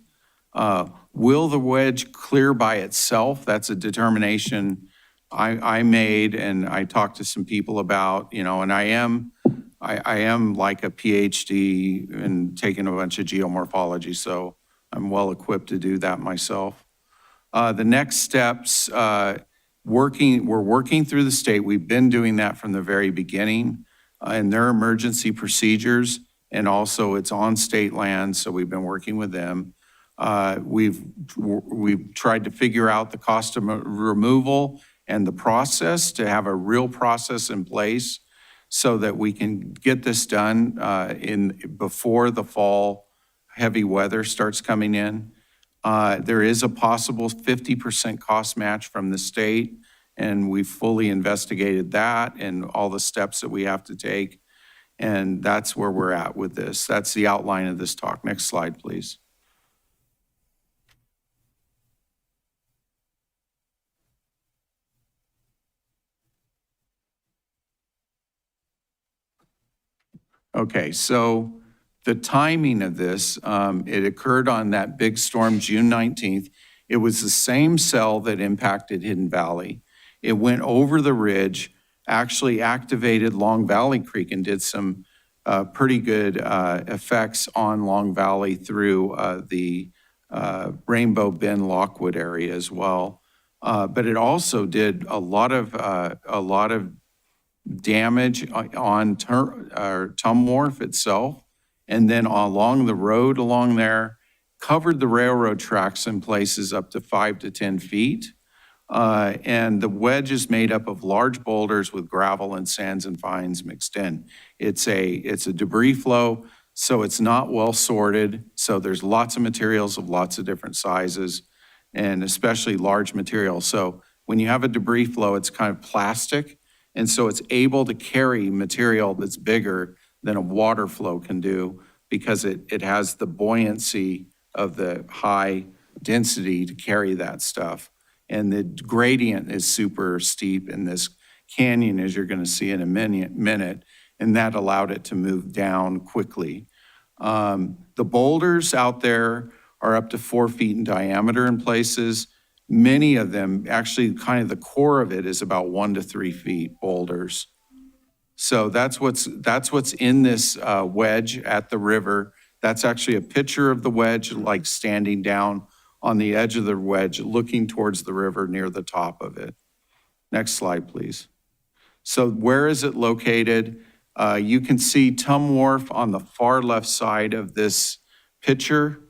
Will the wedge clear by itself? That's a determination I made and I talked to some people about, and I am like a PhD in taking a bunch of geomorphology, so I'm well equipped to do that myself. The next steps, we're working through the state. We've been doing that from the very beginning in their emergency procedures, and also it's on state land, so we've been working with them. We've tried to figure out the cost of removal and the process to have a real process in place so that we can get this done before the fall heavy weather starts coming in. There is a possible 50% cost match from the state, and we've fully investigated that and all the steps that we have to take. And that's where we're at with this. That's the outline of this talk. Next slide, please. Okay, so the timing of this, it occurred on that big storm, June 19th. It was the same cell that impacted Hidden Valley. It went over the ridge, actually activated Long Valley Creek and did some pretty good effects on Long Valley through the Rainbow Bend Lockwood area as well. But it also did a lot of damage on Tum Wharf itself, and then along the road along there, covered the railroad tracks in places up to 5 to 10 feet. And the wedge is made up of large boulders with gravel and sands and fines mixed in. It's a debris flow, so it's not well sorted. So there's lots of materials of lots of different sizes, and especially large materials. So when you have a debris flow, it's kind of plastic. And so it's able to carry material that's bigger than a water flow can do because it has the buoyancy of the high density to carry that stuff. And the gradient is super steep in this canyon, as you're going to see in a minute, and that allowed it to move down quickly. The boulders out there are up to 4 feet in diameter in places. Many of them, actually kind of the core of it is about 1 to 3 feet boulders. So that's what's in this wedge at the river. That's actually a picture of the wedge, like standing down on the edge of the wedge, looking towards the river near the top of it. Next slide, please. So where is it located? You can see Tum Wharf on the far left side of this picture.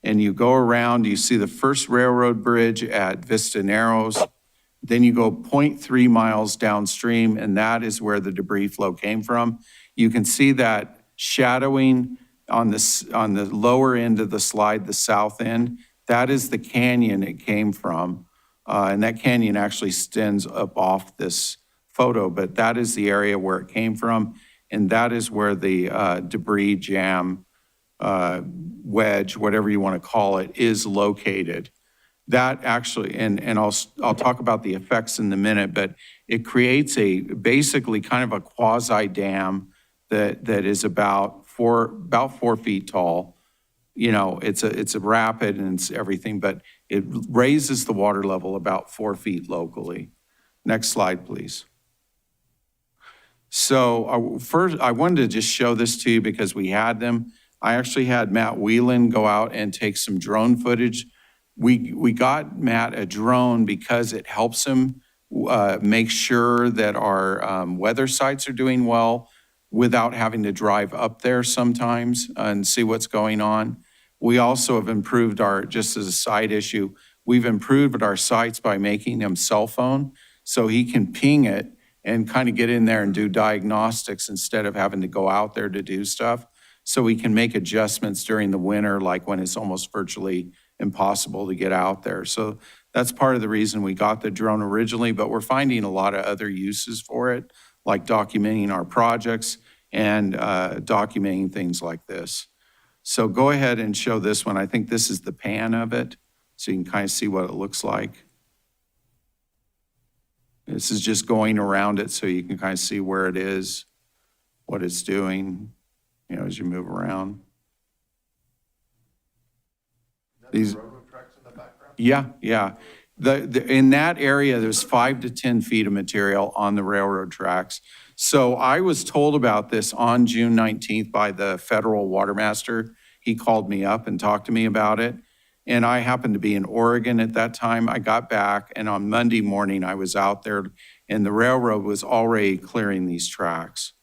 And you go around, you see the first railroad bridge at Vista Narrows. Then you go 0.3 miles downstream, and that is where the debris flow came from. You can see that shadowing on the lower end of the slide, the south end. That is the canyon it came from. And that canyon actually extends up off this photo, but that is the area where it came from. And that is where the debris jam wedge, whatever you want to call it, is located. that actually, and I'll talk about the effects in a minute, but it creates basically kind of a quasi dam that is about 4 feet tall. You know, it's a rapid and it's everything, but it raises the water level about 4 feet locally. Next slide, please. So first, I wanted to just show this to you because we had them. I actually had Matt Whelan go out and take some drone footage. We got Matt a drone because it helps him make sure that our weather sites are doing well without having to drive up there sometimes and see what's going on. We also have improved just as a side issue, we've improved our sites by making them cell phone so he can ping it and kind of get in there and do diagnostics instead of having to go out there to do stuff. So we can make adjustments during the winter, like when it's almost virtually impossible to get out there. So that's part of the reason we got the drone originally, but we're finding a lot of other uses for it, like documenting our projects and documenting things like this. So go ahead and show this one. I think this is the pan of it, so you can kind of see what it looks like. This is just going around it so you can kind of see where it is, what it's doing, you know, as you move around. These railroad tracks in the background? Yeah. In that area, there's 5 to 10 feet of material on the railroad tracks. So I was told about this on June 19th by the federal water master. He called me up and talked to me about it. And I happened to be in Oregon at that time. I got back, and on Monday morning, I was out there, and the railroad was already clearing these tracks.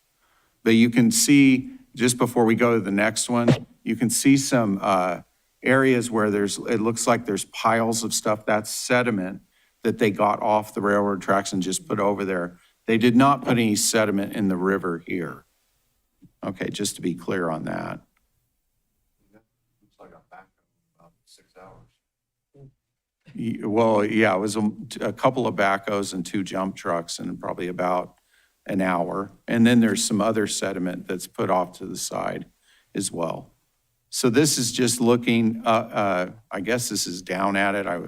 But you can see, just before we go to the next one, you can see some areas where it looks like there's piles of stuff. That's sediment that they got off the railroad tracks and just put over there. They did not put any sediment in the river here. Okay, just to be clear on that. Looks like I'm back in about 6 hours. Well, yeah, it was a couple of backhoes and 2 jump trucks and probably about an hour. And then there's some other sediment that's put off to the side as well. So this is just looking, I guess this is down at it. I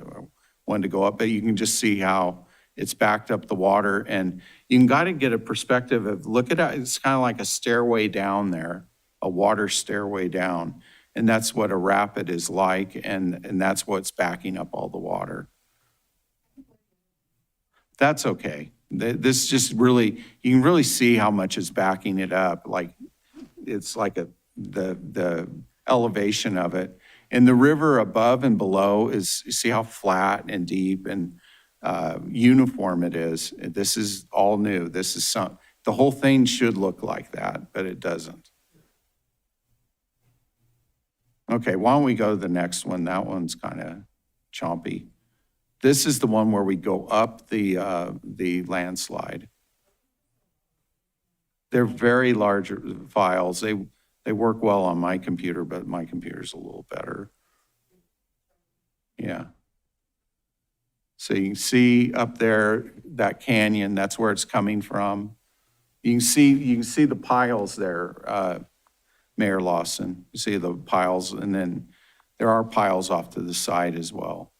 wanted to go up, but you can just see how it's backed up the water. And you can got to get a perspective of, look at it, it's kind of like a stairway down there, a water stairway down. And that's what a rapid is like, and that's what's backing up all the water. That's okay. This just really, you can really see how much is backing it up. Like, it's like the elevation of it. And the river above and below is, you see how flat and deep and uniform it is. This is all new. This is the whole thing should look like that, but it doesn't. Okay, why don't we go to the next one? That one's kind of chompy. This is the one where we go up the landslide. They're very large files. They work well on my computer, but my computer's a little better. Yeah. So you can see up there, that canyon, that's where it's coming from. You can see the piles there, Mayor Lawson. You see the piles, and then there are piles off to the side as well.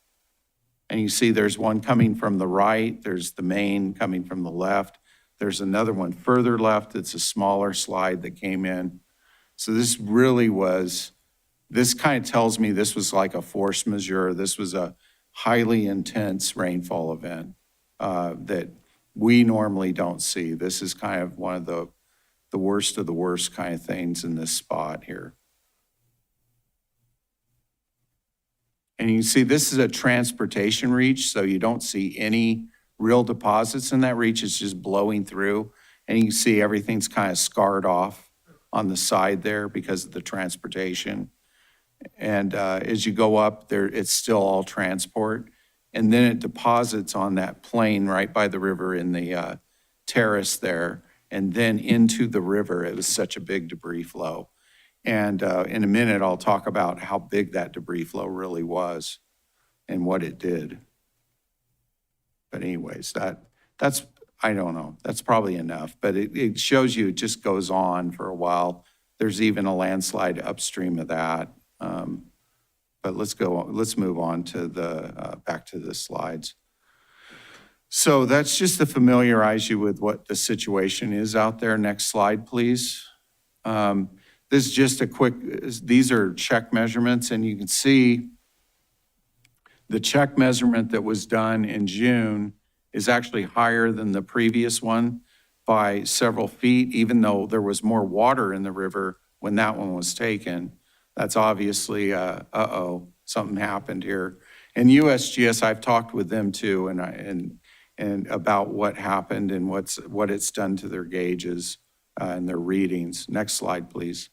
And you see there's one coming from the right, there's the main coming from the left. There's another one further left, it's a smaller slide that came in. So this kind of tells me this was like a force majeure. This was a highly intense rainfall event that we normally don't see. This is kind of one of the worst of the worst kind of things in this spot here. And you can see this is a transportation reach, so you don't see any real deposits in that reach. It's just blowing through. And you can see everything's kind of scarred off on the side there because of the transportation. And as you go up there, it's still all transport. And then it deposits on that plain right by the river in the terrace there, and then into the river. It was such a big debris flow. And in a minute, I'll talk about how big that debris flow really was and what it did. But anyways, that's, I don't know, that's probably enough. But it shows you it just goes on for a while. There's even a landslide upstream of that. But let's move on to back to the slides. So that's just to familiarize you with what the situation is out there. Next slide, please. This is just a quick, these are check measurements, and you can see the check measurement that was done in June is actually higher than the previous one by several feet, even though there was more water in the river when that one was taken. That's obviously, something happened here. And USGS, I've talked with them too, and about what happened and what it's done to their gauges and their readings. Next slide, please.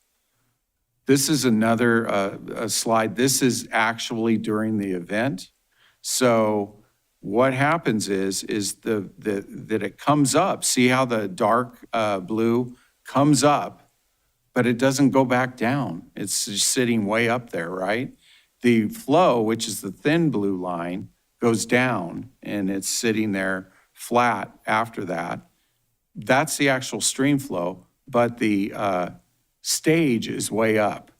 This is another a slide. This is actually during the event. So what happens is that it comes up. See how the dark blue comes up, but it doesn't go back down. It's just sitting way up there, right? The flow, which is the thin blue line, goes down and it's sitting there flat after that. That's the actual stream flow, but the stage is way up.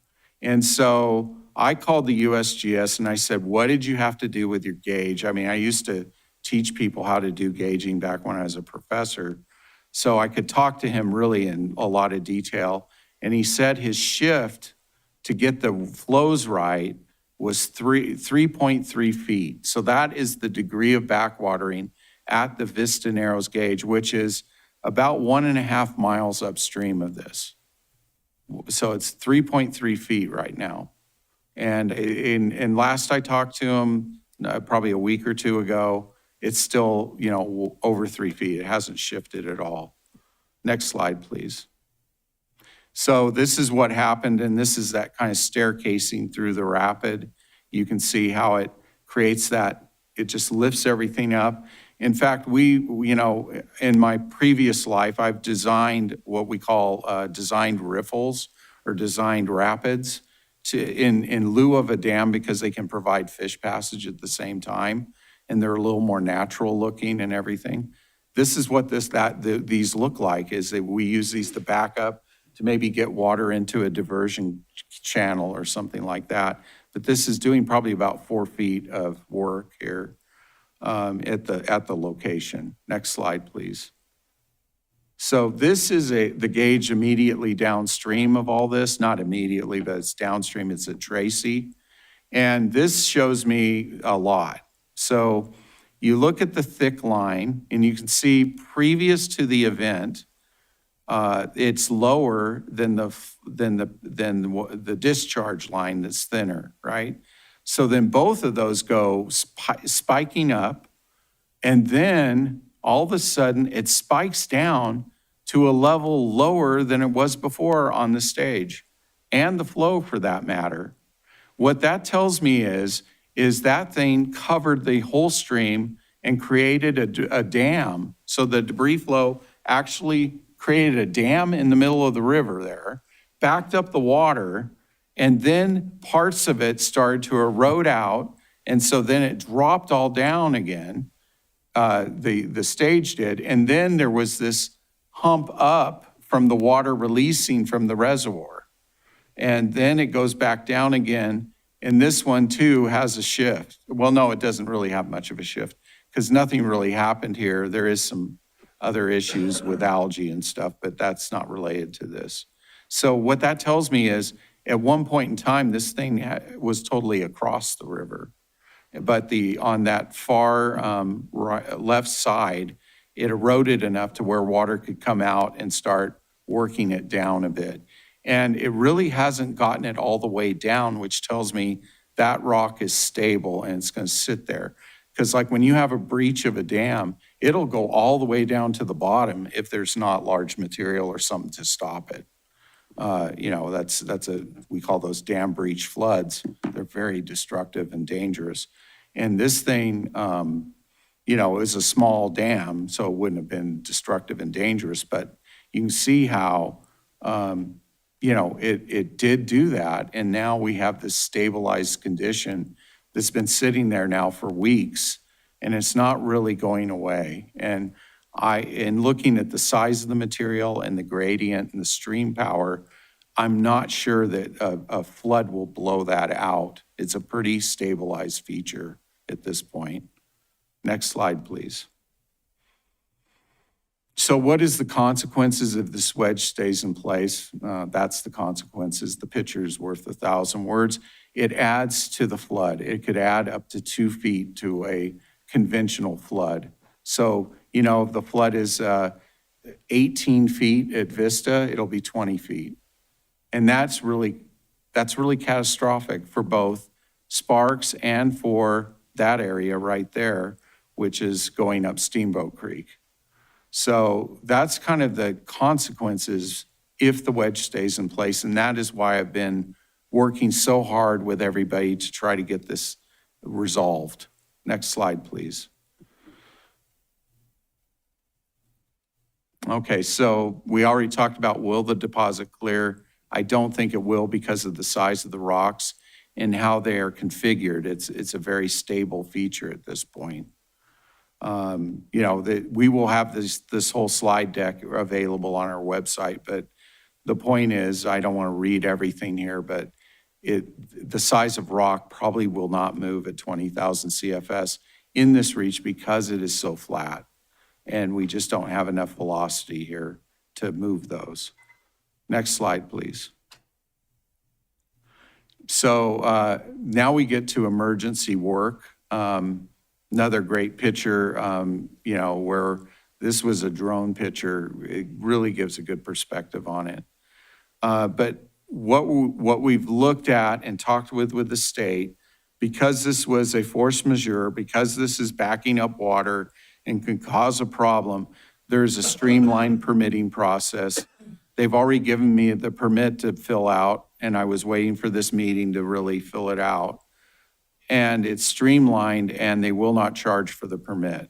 And so I called the USGS and I said, what did you have to do with your gauge? I mean, I used to teach people how to do gauging back when I was a professor. So I could talk to him really in a lot of detail. And he said his shift to get the flows right was 3.3 feet. So that is the degree of backwatering at the Vista Narrows gauge, which is about 1.5 miles upstream of this. So it's 3.3 feet right now. And last I talked to him, probably a week or two ago, it's still, over 3 feet. It hasn't shifted at all. Next slide, please. So this is what happened, and this is that kind of staircasing through the rapid. You can see how it creates that, it just lifts everything up. In fact, in my previous life, I've designed what we call designed riffles or designed rapids in lieu of a dam because they can provide fish passage at the same time, and they're a little more natural looking and everything. This is what these look like, is that we use these to back up to maybe get water into a diversion channel or something like that. But this is doing probably about 4 feet of work here at the location. Next slide, please. So this is the gauge immediately downstream of all this, not immediately, but it's downstream. It's at Tracy. And this shows me a lot. So you look at the thick line and you can see previous to the event, it's lower than the discharge line that's thinner, right? So then both of those go spiking up, and then all of a sudden it spikes down to a level lower than it was before on the stage, and the flow for that matter. What that tells me is that thing covered the whole stream and created a dam. So the debris flow actually created a dam in the middle of the river there, backed up the water, and then parts of it started to erode out, and so then it dropped all down again, the stage did, and then there was this hump up from the water releasing from the reservoir. And then it goes back down again, and this one too has a shift. Well, no, it doesn't really have much of a shift because nothing really happened here. There is some other issues with algae and stuff, but that's not related to this. So what that tells me is at one point in time, this thing was totally across the river. But on that far left side, it eroded enough to where water could come out and start working it down a bit. And it really hasn't gotten it all the way down, which tells me that rock is stable and it's going to sit there. Because like when you have a breach of a dam, it'll go all the way down to the bottom if there's not large material or something to stop it. We call those dam breach floods. They're very destructive and dangerous. And this thing, is a small dam, so it wouldn't have been destructive and dangerous, but you can see how, it did do that. And now we have this stabilized condition that's been sitting there now for weeks, and it's not really going away. And in looking at the size of the material and the gradient and the stream power, I'm not sure that a flood will blow that out. It's a pretty stabilized feature at this point. Next slide, please. So what is the consequences if this wedge stays in place? That's the consequences. The picture is worth 1,000 words. It adds to the flood. It could add up to 2 feet to a conventional flood. So, you know, if the flood is 18 feet at Vista, it'll be 20 feet. And that's really catastrophic for both Sparks and for that area right there, which is going up Steamboat Creek. So that's kind of the consequences if the wedge stays in place. And that is why I've been working so hard with everybody to try to get this resolved. Next slide, please. Okay, so we already talked about will the deposit clear? I don't think it will because of the size of the rocks and how they are configured. It's a very stable feature at this point. You know, we will have this whole slide deck available on our website, but the point is, I don't want to read everything here, but the size of rock probably will not move at 20,000 CFS in this reach because it is so flat. And we just don't have enough velocity here to move those. Next slide, please. So now we get to emergency work. Another great picture, you know, where this was a drone picture. It really gives a good perspective on it. But what we've looked at and talked with the state, because this was a force majeure, because this is backing up water and can cause a problem, there's a streamlined permitting process. They've already given me the permit to fill out, and I was waiting for this meeting to really fill it out. And it's streamlined, and they will not charge for the permit.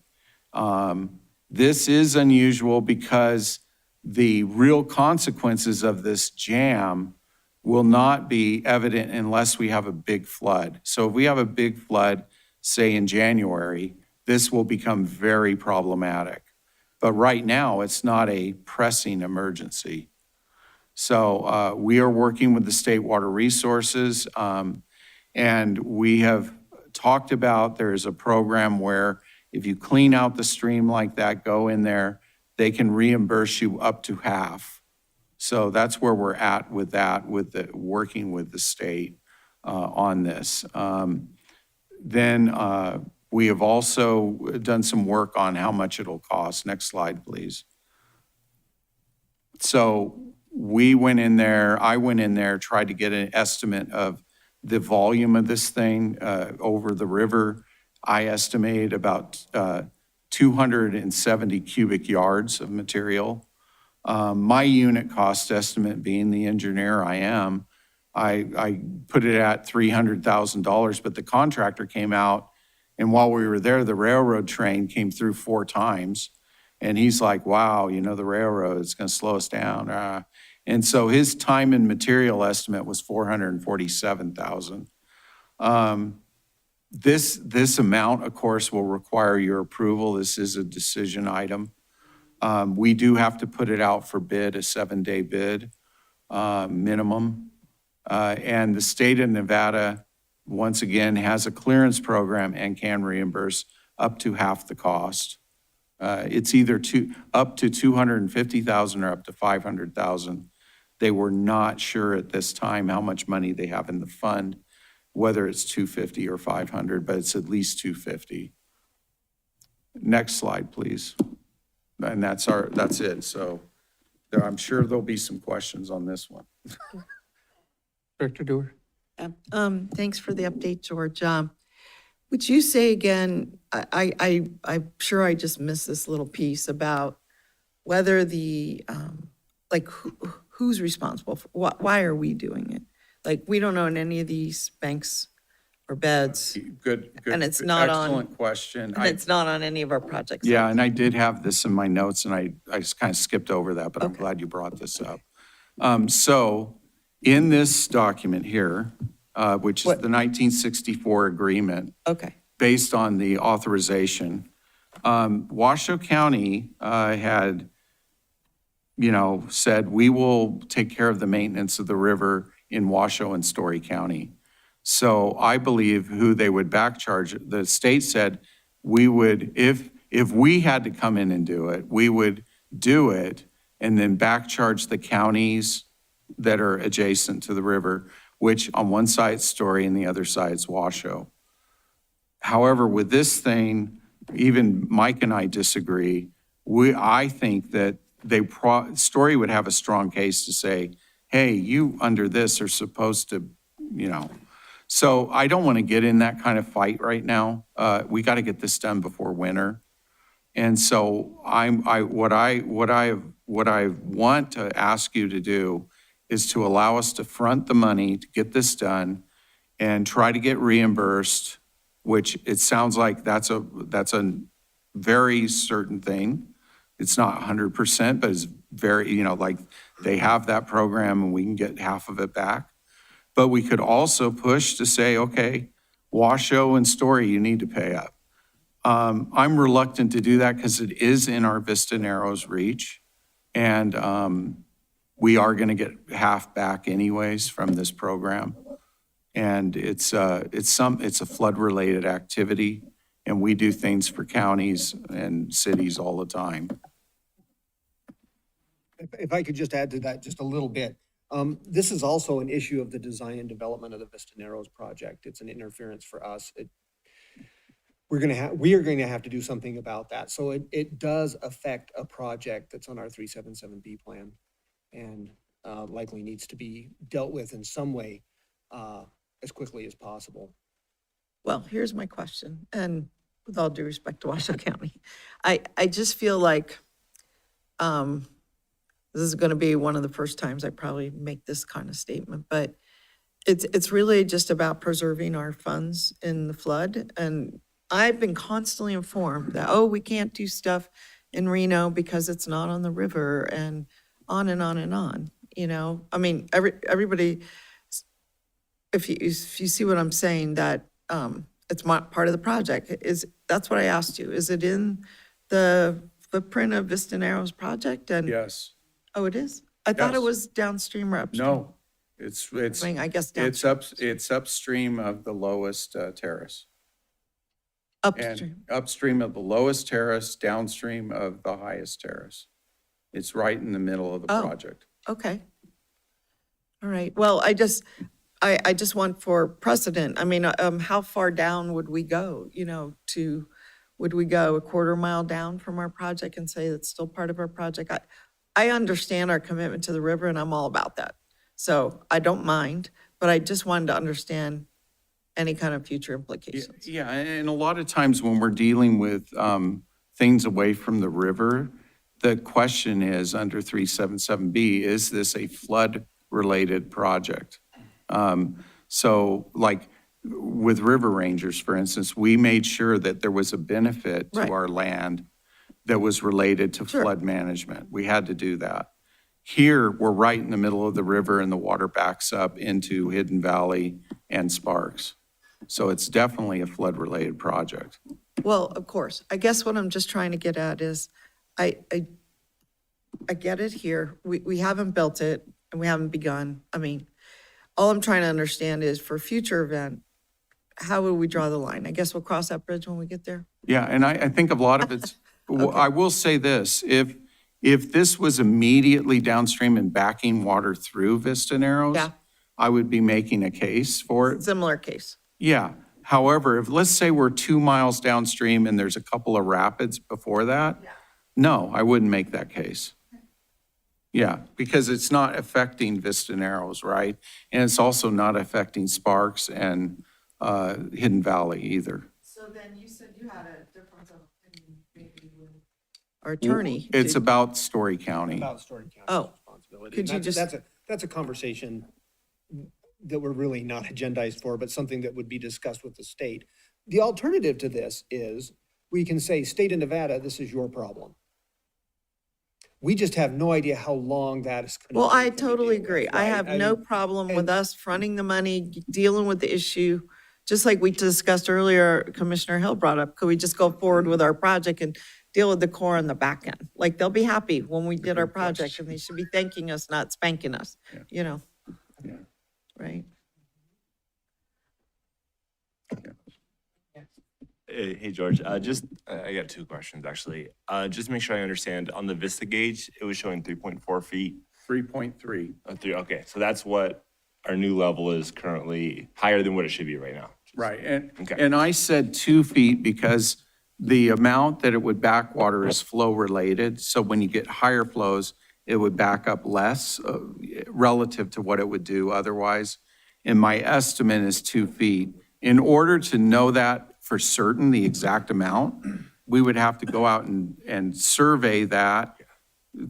This is unusual because the real consequences of this jam will not be evident unless we have a big flood. So if we have a big flood, say in January, this will become very problematic. But right now, it's not a pressing emergency. So we are working with the State Water Resources, and we have talked about there's a program where if you clean out the stream like that, go in there, they can reimburse you up to half. So that's where we're at with that, with working with the state on this. Then we have also done some work on how much it'll cost. Next slide, please. So we went in there, I went in there, tried to get an estimate of the volume of this thing over the river. I estimated about 270 cubic yards of material. My unit cost estimate, being the engineer I am, I put it at $300,000, but the contractor came out, and while we were there, the railroad train came through 4 times. And he's like, wow, you know, the railroad is going to slow us down. And so his time and material estimate was $447,000. This amount, of course, will require your approval. This is a decision item. We do have to put it out for bid, a 7-day bid minimum. And the state of Nevada, once again, has a clearance program and can reimburse up to half the cost. It's either up to $250,000 or up to $500,000. They were not sure at this time how much money they have in the fund, whether it's $250 or $500, but it's at least $250. Next slide, please. And that's it. So I'm sure there'll be some questions on this one. Director Dewar? Thanks for the update, George. Would you say again, I'm sure I just missed this little piece about whether the, like who's responsible for, why are we doing it? Like, we don't own any of these banks or beds. Good. And it's not on- Excellent question. And it's not on any of our projects. Yeah, and I did have this in my notes, and I just kind of skipped over that, but I'm Okay. glad you brought this up. So in this document here, which is What- the 1964 agreement, Okay, based on the authorization, Washoe County had said, we will take care of the maintenance of the river in Washoe and Story County. So I believe who they would back charge, the state said, we would, if we had to come in and do it, we would do it and then back charge the counties that are adjacent to the river, which on one side's Story and the other side's Washoe. However, with this thing, even Mike and I disagree. I think that Story would have a strong case to say, hey, you under this are supposed to, So I don't want to get in that kind of fight right now. We got to get this done before winter. And so what I want to ask you to do is to allow us to front the money to get this done and try to get reimbursed, which it sounds like that's a very certain thing. It's not 100%, but it's very, like they have that program and we can get half of it back. But we could also push to say, okay, Washoe and Story, you need to pay up. I'm reluctant to do that because it is in our Vista Narrows reach. And we are going to get half back anyways from this program. And it's a flood-related activity, and we do things for counties and cities all the time. If I could just add to that just a little bit. This is also an issue of the design and development of the Vista Narrows project. It's an interference for us. We are going to have to do something about that. So it does affect a project that's on our 377B plan and likely needs to be dealt with in some way as quickly as possible. Well, here's my question, and with all due respect to Washoe County, I just feel like this is going to be one of the first times I probably make this kind of statement, but it's really just about preserving our funds in the flood. And I've been constantly informed that, we can't do stuff in Reno because it's not on the river, and on and on and on, I mean, everybody, if you see what I'm saying, that it's part of the project. That's what I asked you. Is it in the footprint of Vista Narrows project? And Yes. Oh, it is? I thought it Yes. was downstream or upstream. No, it's I mean, I guess downstream. it's upstream of the lowest terrace. Upstream. And upstream of the lowest terrace, downstream of the highest terrace. It's right in the middle of the Oh. project. Okay. All right. Well, I just want for precedent. I mean, how far down would we go, would we go a quarter mile down from our project and say it's still part of our project? I understand our commitment to the river, and I'm all about that. So I don't mind, but I just wanted to understand any kind of future implications. Yeah, and a lot of times when we're dealing with things away from the river, the question is under 377B, is this a flood-related project? So like with River Rangers, for instance, we made sure that there was a benefit to Right. our land that was related to Sure. flood management. We had to do that. Here, we're right in the middle of the river and the water backs up into Hidden Valley and Sparks. So it's definitely a flood-related project. Well, of course. I guess what I'm just trying to get at is, I get it here. We haven't built it and we haven't begun. I mean, all I'm trying to understand is for future event, how will we draw the line? I guess we'll cross that bridge when we get there. Yeah, and I think a lot of it's, I will say this, if this was immediately downstream and backing water through Vista Narrows, Yeah. I would be making a case for it. Similar case. Yeah. However, if, let's say we're 2 miles downstream and there's a couple of rapids before that, no, I wouldn't make that case. Yeah, because it's not affecting Vista Narrows, right? And it's also not affecting Sparks and Hidden Valley either. So then you said you had a difference of opinion maybe with our attorney. It's about Story County. About Story County's Oh, responsibility. could And you that's a conversation that we're really not agendized for, but something that would be discussed with the state. The alternative to this is we can say, state of Nevada, this is your problem. We just have no idea how long that is going to Well, take I them to totally deal with, agree. I right? have no mean, problem with and- us fronting the money, dealing with the issue. Just like we discussed earlier, Commissioner Hill brought up, could we just go forward with our project and deal with the core on the back end. Like, they'll be happy when we did our Good project, question. and they should be thanking us, not spanking us, Yeah. you know? Yeah. Right? Hey, George, I got two questions, actually. Just make sure I understand, on the Vista gauge, it was showing 3.4 feet. 3.3. Okay, so that's what our new level is currently, higher than what it should be right now. Right, Okay. and I said 2 feet because the amount that it would backwater is flow related. So when you get higher flows, it would back up less relative to what it would do otherwise. And my estimate is 2 feet. In order to know that for certain, the exact amount, we would have to go out and survey that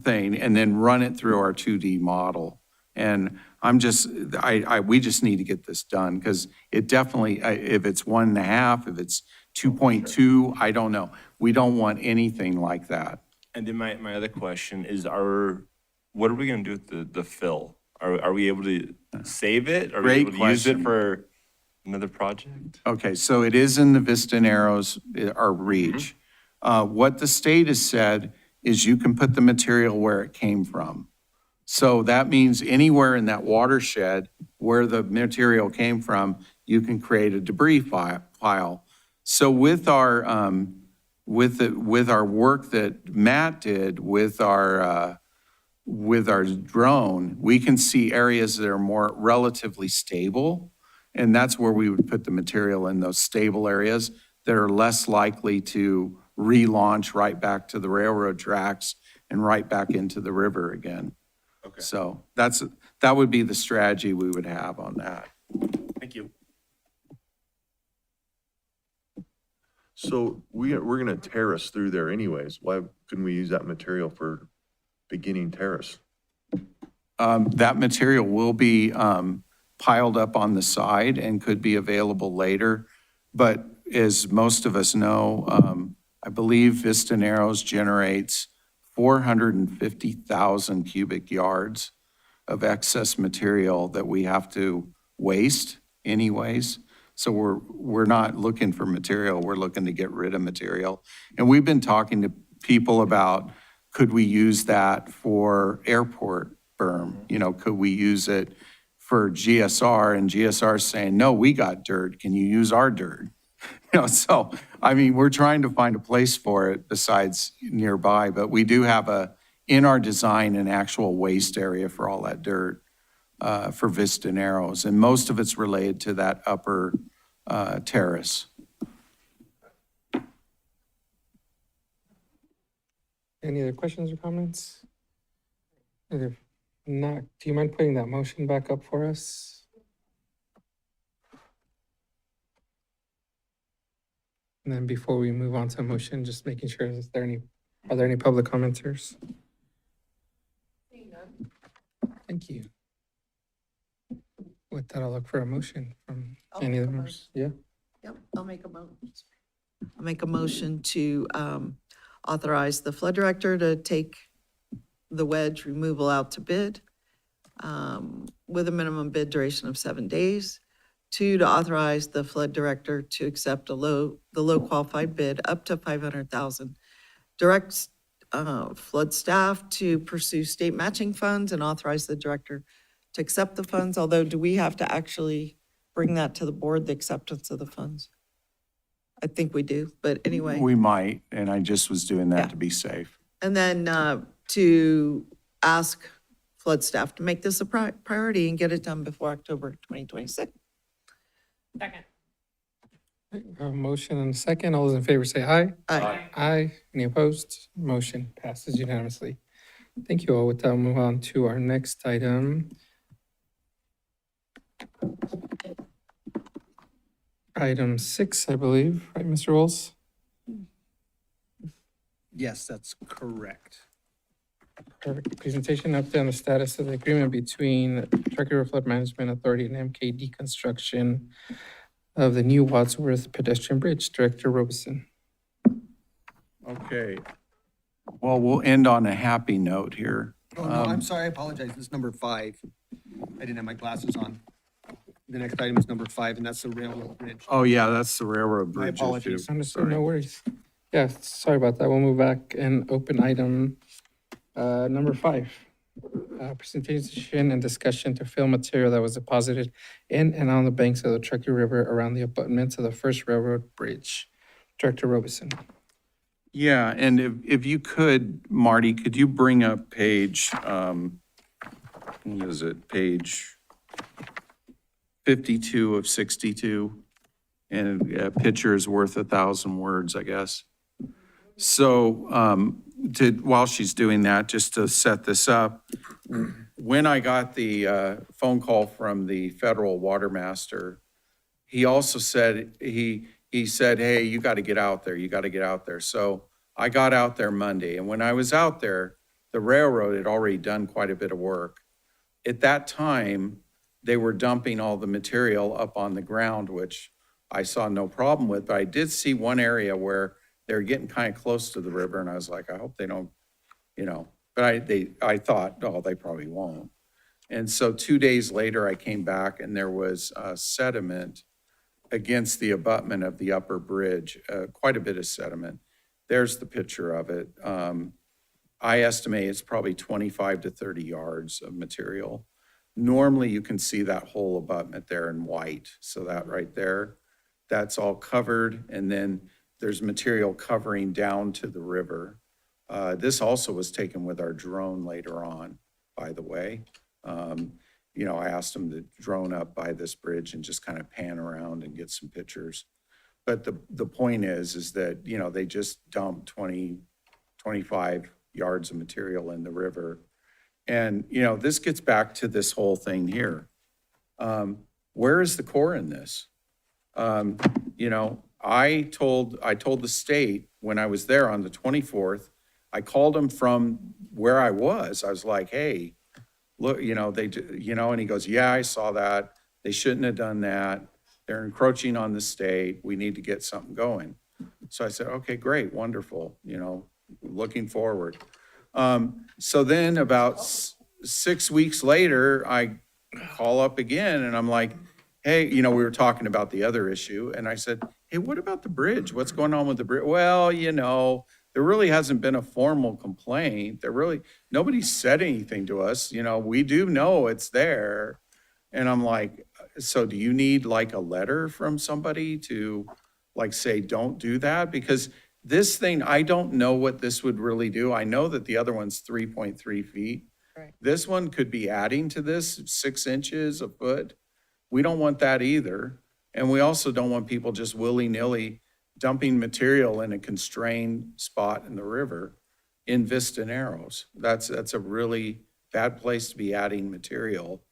thing and then run it through our 2D model. And we just need to get this done because it definitely, if it's 1.5, if it's 2.2, I don't know. We don't want anything like that. And then my other question is, what are we gonna do with the fill? Are we able to save it? Are we Great able to use it question. for another project? Okay, so it is in the Vista Narrows, our reach. What the state has said is you can put the material where it came from. So that means anywhere in that watershed where the material came from, you can create a debris pile. So with our work that Matt did with our drone, we can see areas that are more relatively stable. And that's where we would put the material, in those stable areas that are less likely to relaunch right back to the railroad tracks and right back into the river again. Okay, So that would be the strategy we would have on that. thank you. So we're gonna terrace through there anyways. Why couldn't we use that material for beginning terrace? That material will be piled up on the side and could be available later. But as most of us know, I believe Vista Narrows generates 450,000 cubic yards of excess material that we have to waste anyways. So we're not looking for material, we're looking to get rid of material. And we've been talking to people about, could we use that for airport berm? You know, could we use it for GSR? And GSR is saying, no, we got dirt, can you use our dirt? You know, so, I mean, we're trying to find a place for it besides nearby, but we do have in our design, an actual waste area for all that dirt for Vista Narrows. And most of it's related to that upper terrace. Any other questions or comments? If not, do you mind putting that motion back up for us? And then before we move on to a motion, just making sure, are there any public commenters? Thank you. With that, I'll look for a motion from I'll any of the make a members. Yeah, Yep, I'll make a motion to authorize the flood director to take the wedge removal out to bid with a minimum bid duration of 7 days. 2, to authorize the flood director to accept the low qualified bid up to $500,000. Directs flood staff to pursue state matching funds and authorize the director to accept the funds. Although, do we have to actually bring that to the board, the acceptance of the funds? I think we do, but anyway. We might, and I just was doing Yeah. that to be safe. And then to ask flood staff to make this a priority and get it done before October 2026. Second. a motion and a second. All those in favor say aye. Aye. Aye. Any opposed? Motion passes unanimously. Thank you all. With that, we'll move on to our next item. Item 6, I believe, right, Mr. Rolls? Yes, that's correct. Perfect. Presentation update on the status of the agreement between Truckee River Flood Management Authority and MKD Construction of the new Wadsworth pedestrian bridge. Director Robeson. Okay. Well, we'll end on a happy note here. Oh, no, I'm sorry, I apologize. This is number 5. I didn't have my glasses on. The next item is number 5, and that's the railroad bridge. Oh, yeah, that's the railroad My bridge issue. apologies. Understood, Sorry. no worries. Yeah, sorry about that. We'll move back and open item number 5. Presentation and discussion to fill material that was deposited in and on the banks of the Truckee River around the abutments of the first railroad bridge. Director Robeson. Yeah, and if you could, Marty, could you bring up page, what is it, page 52 of 62? And a picture is worth 1,000 words, I guess. So, while she's doing that, just to set this up, when I got the phone call from the federal water master, he also said, he said, hey, you got to get out there, you got to get out there. So I got out there Monday, and when I was out there, the railroad had already done quite a bit of work. At that time, they were dumping all the material up on the ground, which I saw no problem with, but I did see one area where they're getting kind of close to the river, and I was like, I hope they don't, but I thought, oh, they probably won't. And so 2 days later, I came back and there was sediment against the abutment of the upper bridge, quite a bit of sediment. There's the picture of it. I estimate it's probably 25 to 30 yards of material. Normally, you can see that whole abutment there in white. So that right there, that's all covered. And then there's material covering down to the river. This also was taken with our drone later on, by the way. I asked them to drone up by this bridge and just kind of pan around and get some pictures. But the point is that, they just dumped 20, 25 yards of material in the river. And, this gets back to this whole thing here. Where is the Corps in this? I told the state when I was there on the 24th, I called them from where I was. I was like, hey, look, and he goes, yeah, I saw that. They shouldn't have done that. They're encroaching on the state. We need to get something going. So I said, okay, great, wonderful, looking forward. So then about 6 weeks later, I call up again and I'm like, hey, we were talking about the other issue. And I said, hey, what about the bridge? What's going on with the bridge? Well, there really hasn't been a formal complaint. Nobody said anything to us. We do know it's there. And I'm like, so do you need like a letter from somebody to like say, don't do that? Because this thing, I don't know what this would really do. I know that the other one's 3.3 feet. Right. This one could be adding to this 6 inches, a foot. We don't want that either. And we also don't want people just willy-nilly dumping material in a constrained spot in the river in Vista Narrows. That's a really bad place to be adding material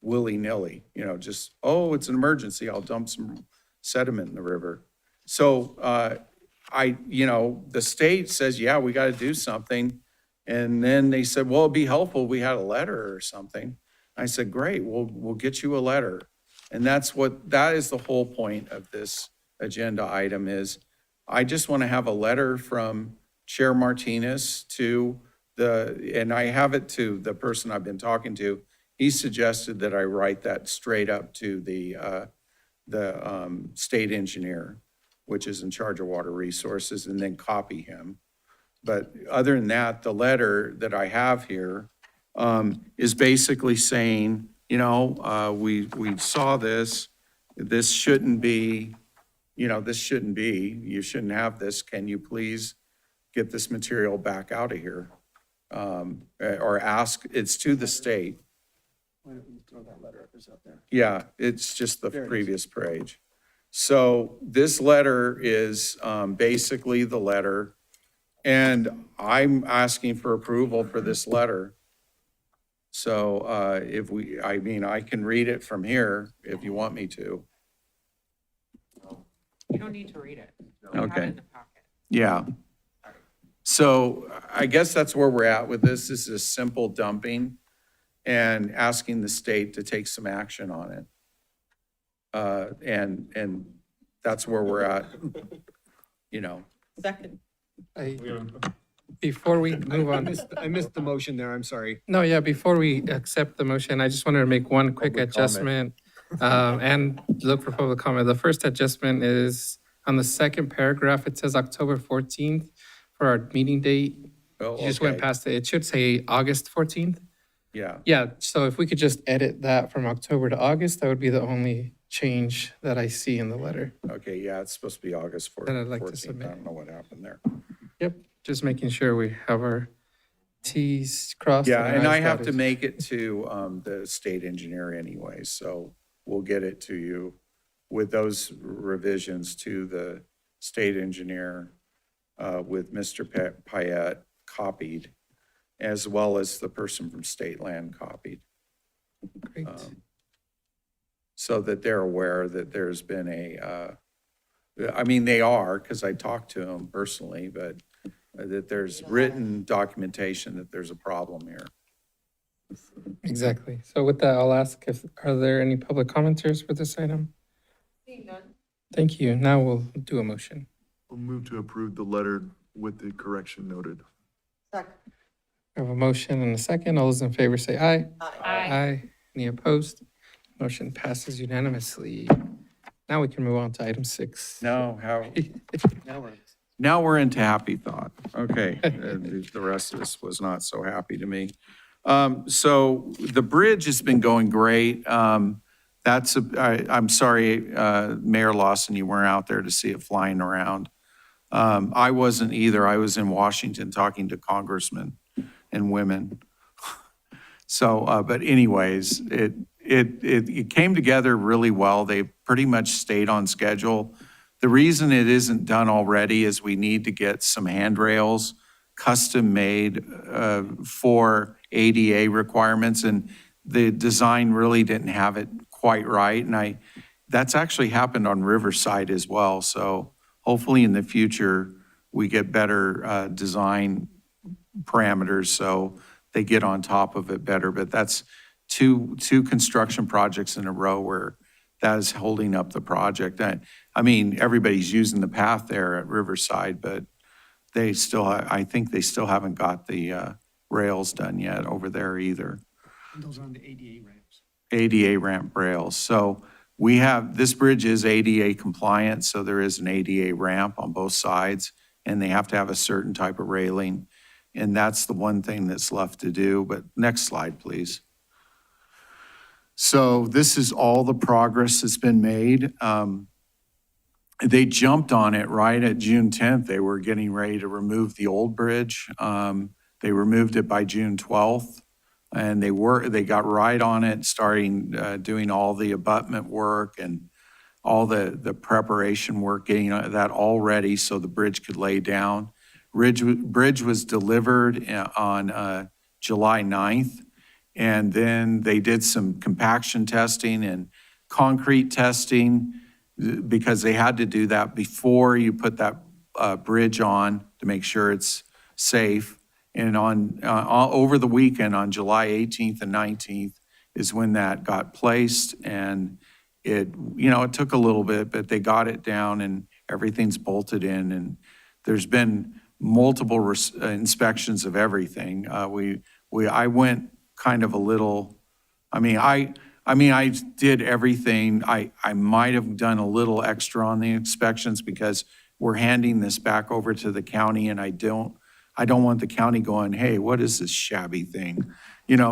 willy-nilly, just, oh, it's an emergency, I'll dump some sediment in the river. So the state says, yeah, we got to do something. And then they said, well, it'd be helpful if we had a letter or something. I said, great, we'll get you a letter. And that is the whole point of this agenda item is I just want to have a letter from Chair Martinez to and I have it to the person I've been talking to. He suggested that I write that straight up to the state engineer, which is in charge of water resources, and then copy him. But other than that, the letter that I have here is basically saying, we saw this, this shouldn't be, you shouldn't have this. Can you please get this material back out of here? Or ask, it's to the state. Why don't you throw that letter up, is up there? Yeah, it's just the There it is. previous page. So this letter is basically the letter, and I'm asking for approval for this letter. So I can read it from here if you want me to. You don't need to read it. We have it Okay. in the packet. Yeah. So I guess that's where we're at with this. This is simple dumping and asking the state to take some action on it. And that's where we're at, Second. Before we move on. I missed the motion there, I'm sorry. No, yeah, before we accept the motion, I just wanted to make one quick Public comment. adjustment and look for public comment. The first adjustment is On the second paragraph, it says October 14th for our meeting date. Oh, You just went okay. past it. It should say August 14th. Yeah, Yeah, so if we could just edit that from October to August, that would be the only change that I see in the letter. okay, yeah, it's supposed to be August That I'd like to 14th. submit. I don't know what happened there. Yep, just making sure we have our Ts crossed. Yeah, our and I Is have to dotted. make it to the state engineer anyway, so we'll get it to you with those revisions to the state engineer with Mr. Payette copied, as well as the person from State Land copied, Great. so that they're aware that there's been I mean, they are, because I talked to them personally, but that there's written documentation that there's a problem here. Exactly. So with that, I'll ask are there any public commenters for this item? Thank you. Now we'll do a motion. We'll move to approve the letter with the correction noted. I have a motion and a second. All those in favor say aye. Aye. Any opposed? Motion passes unanimously. Now we can move on to item 6. No, now we're into happy thought. Okay, the rest of this was not so happy to me. So the bridge has been going great. I'm sorry, Mayor Lawson, you weren't out there to see it flying around. I wasn't either. I was in Washington talking to congressmen and women. So, but anyways, it came together really well. They pretty much stayed on schedule. The reason it isn't done already is we need to get some handrails custom made for ADA requirements, and the design really didn't have it quite right. And that's actually happened on Riverside as well. So hopefully in the future, we get better design parameters so they get on top of it better. But that's two construction projects in a row where that is holding up the project. I mean, everybody's using the path there at Riverside, but they still, I think they still haven't got the rails done yet over there either. Those are on the ADA ramps. ADA ramp rails. So we have, this bridge is ADA compliant, so there is an ADA ramp on both sides, and they have to have a certain type of railing. And that's the one thing that's left to do. But next slide, please. So this is all the progress that's been made. They jumped on it right at June 10th. They were getting ready to remove the old bridge. They removed it by June 12th. And they got right on it, starting doing all the abutment work and all the preparation work, getting that all ready so the bridge could lay down. Bridge was delivered on July 9th. And then they did some compaction testing and concrete testing because they had to do that before you put that bridge on to make sure it's safe. And over the weekend, on July 18th and 19th, is when that got placed. And it took a little bit, but they got it down and everything's bolted in. And there's been multiple inspections of everything. I went kind of a little, I did everything. I might have done a little extra on the inspections because we're handing this back over to the county, and I don't want the county going, hey, what is this shabby thing?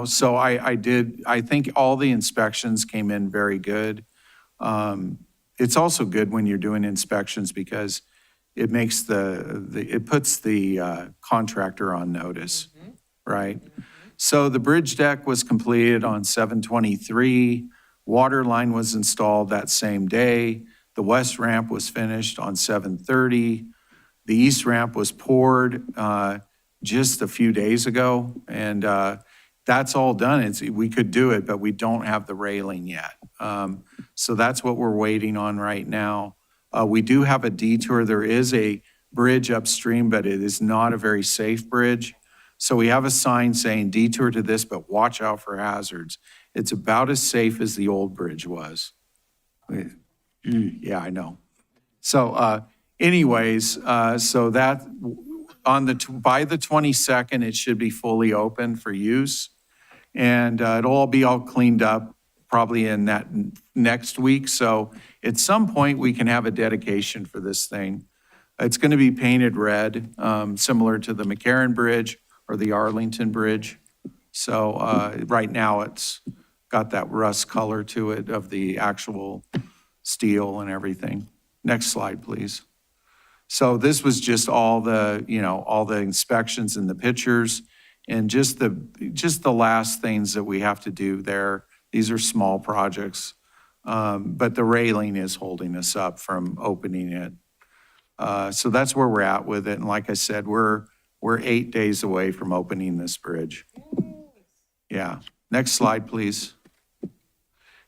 So I think all the inspections came in very good. It's also good when you're doing inspections because it makes it puts the contractor on notice, right? So the bridge deck was completed on 7/23. Water line was installed that same day. The west ramp was finished on 7/30. The east ramp was poured just a few days ago, and that's all done. We could do it, but we don't have the railing yet. So that's what we're waiting on right now. We do have a detour. There is a bridge upstream, but it is not a very safe bridge. So we have a sign saying detour to this, but watch out for hazards. It's about as safe as the old bridge was. Yeah, I know. So anyways, so that by the 22nd, it should be fully open for use. And it'll all be cleaned up probably in that next week. So at some point, we can have a dedication for this thing. It's going to be painted red, similar to the McCarran Bridge or the Arlington Bridge. So right now, it's got that rust color to it of the actual steel and everything. Next slide, please. So this was just all the, all the inspections and the pictures and just the last things that we have to do there. These are small projects, but the railing is holding us up from opening it. So that's where we're at with it. And like I said, we're 8 days away from opening this bridge. Yeah. Next slide, please.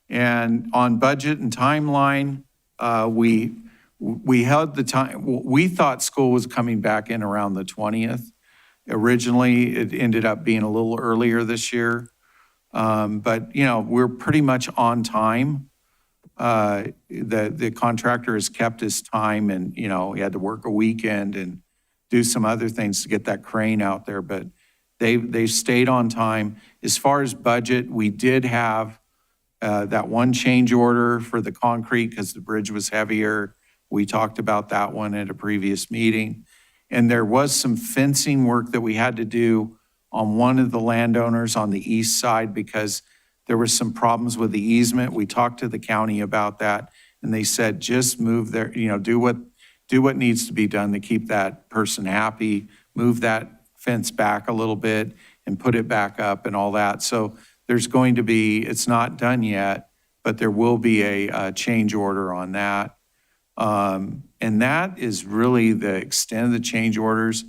And on budget and timeline, we held the time, we thought school was coming back in around the 20th. Originally, it ended up being a little earlier this year. But, we're pretty much on time. The contractor has kept his time and, he had to work a weekend and do some other things to get that crane out there, but they stayed on time. As far as budget, we did have that one change order for the concrete because the bridge was heavier. We talked about that one at a previous meeting. And there was some fencing work that we had to do on one of the landowners on the east side because there was some problems with the easement. We talked to the county about that and they said, just move there, do what needs to be done to keep that person happy, move that fence back a little bit and put it back up and all that. So there's going to be, it's not done yet, but there will be a change order on that. And that is really the extent of the change orders.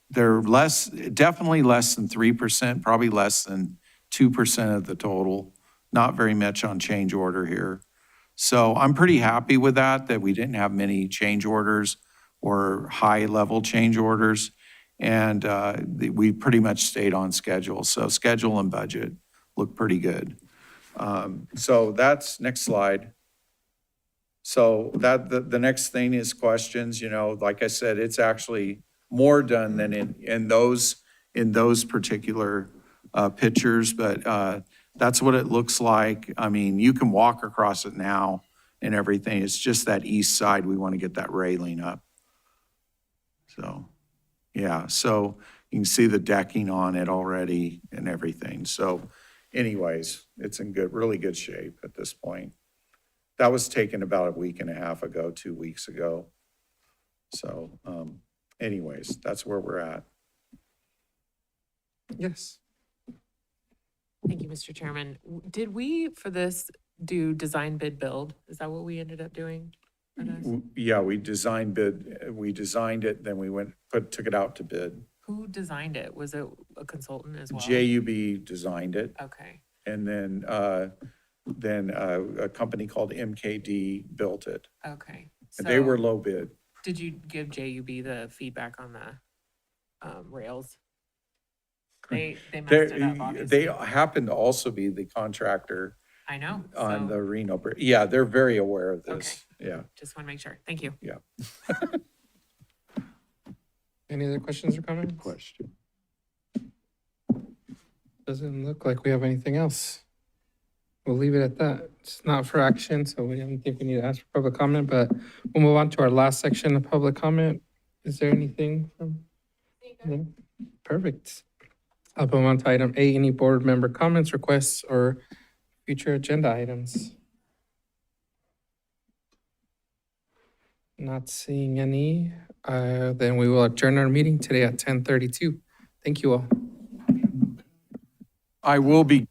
They're definitely less than 3%, probably less than 2% of the total. Not very much on change order here. So I'm pretty happy with that we didn't have many change orders or high-level change orders. And we pretty much stayed on schedule. So schedule and budget look pretty good. So that's, next slide. So the next thing is questions, like I said, it's actually more done than in those particular pictures, but that's what it looks like. I mean, you can walk across it now and everything. It's just that east side, we want to get that railing up. So, yeah, so you can see the decking on it already and everything. So anyways, it's in really good shape at this point. That was taken about a week and a half ago, 2 weeks ago. So anyways, that's where we're at. Yes. Thank you, Mr. Chairman. Did we, for this, do design bid build? Is that what we ended up doing? for this? Yeah, we designed it, then we took it out to bid. Who designed it? Was it a consultant as well? JUB designed it, Okay, and then a company called MKD built it. okay. And they were So low bid. did you give JUB the feedback on the rails? They messed it up, They obviously. happen to also be the contractor I know, on so the Reno Bridge. Yeah, they're very aware of this. Yeah. just want to make sure. Thank you. Any other questions or comments? Question. Doesn't look like we have anything else. We'll leave it at that. It's not for action, so we don't think we need to ask for public comment, but we'll move on to our last section of public comment. Is there anything from? No? Perfect. I'll move on to item A, any board member comments, requests, or future agenda items? Not seeing any, then we will adjourn our meeting today at 10:32. Thank you all. I will be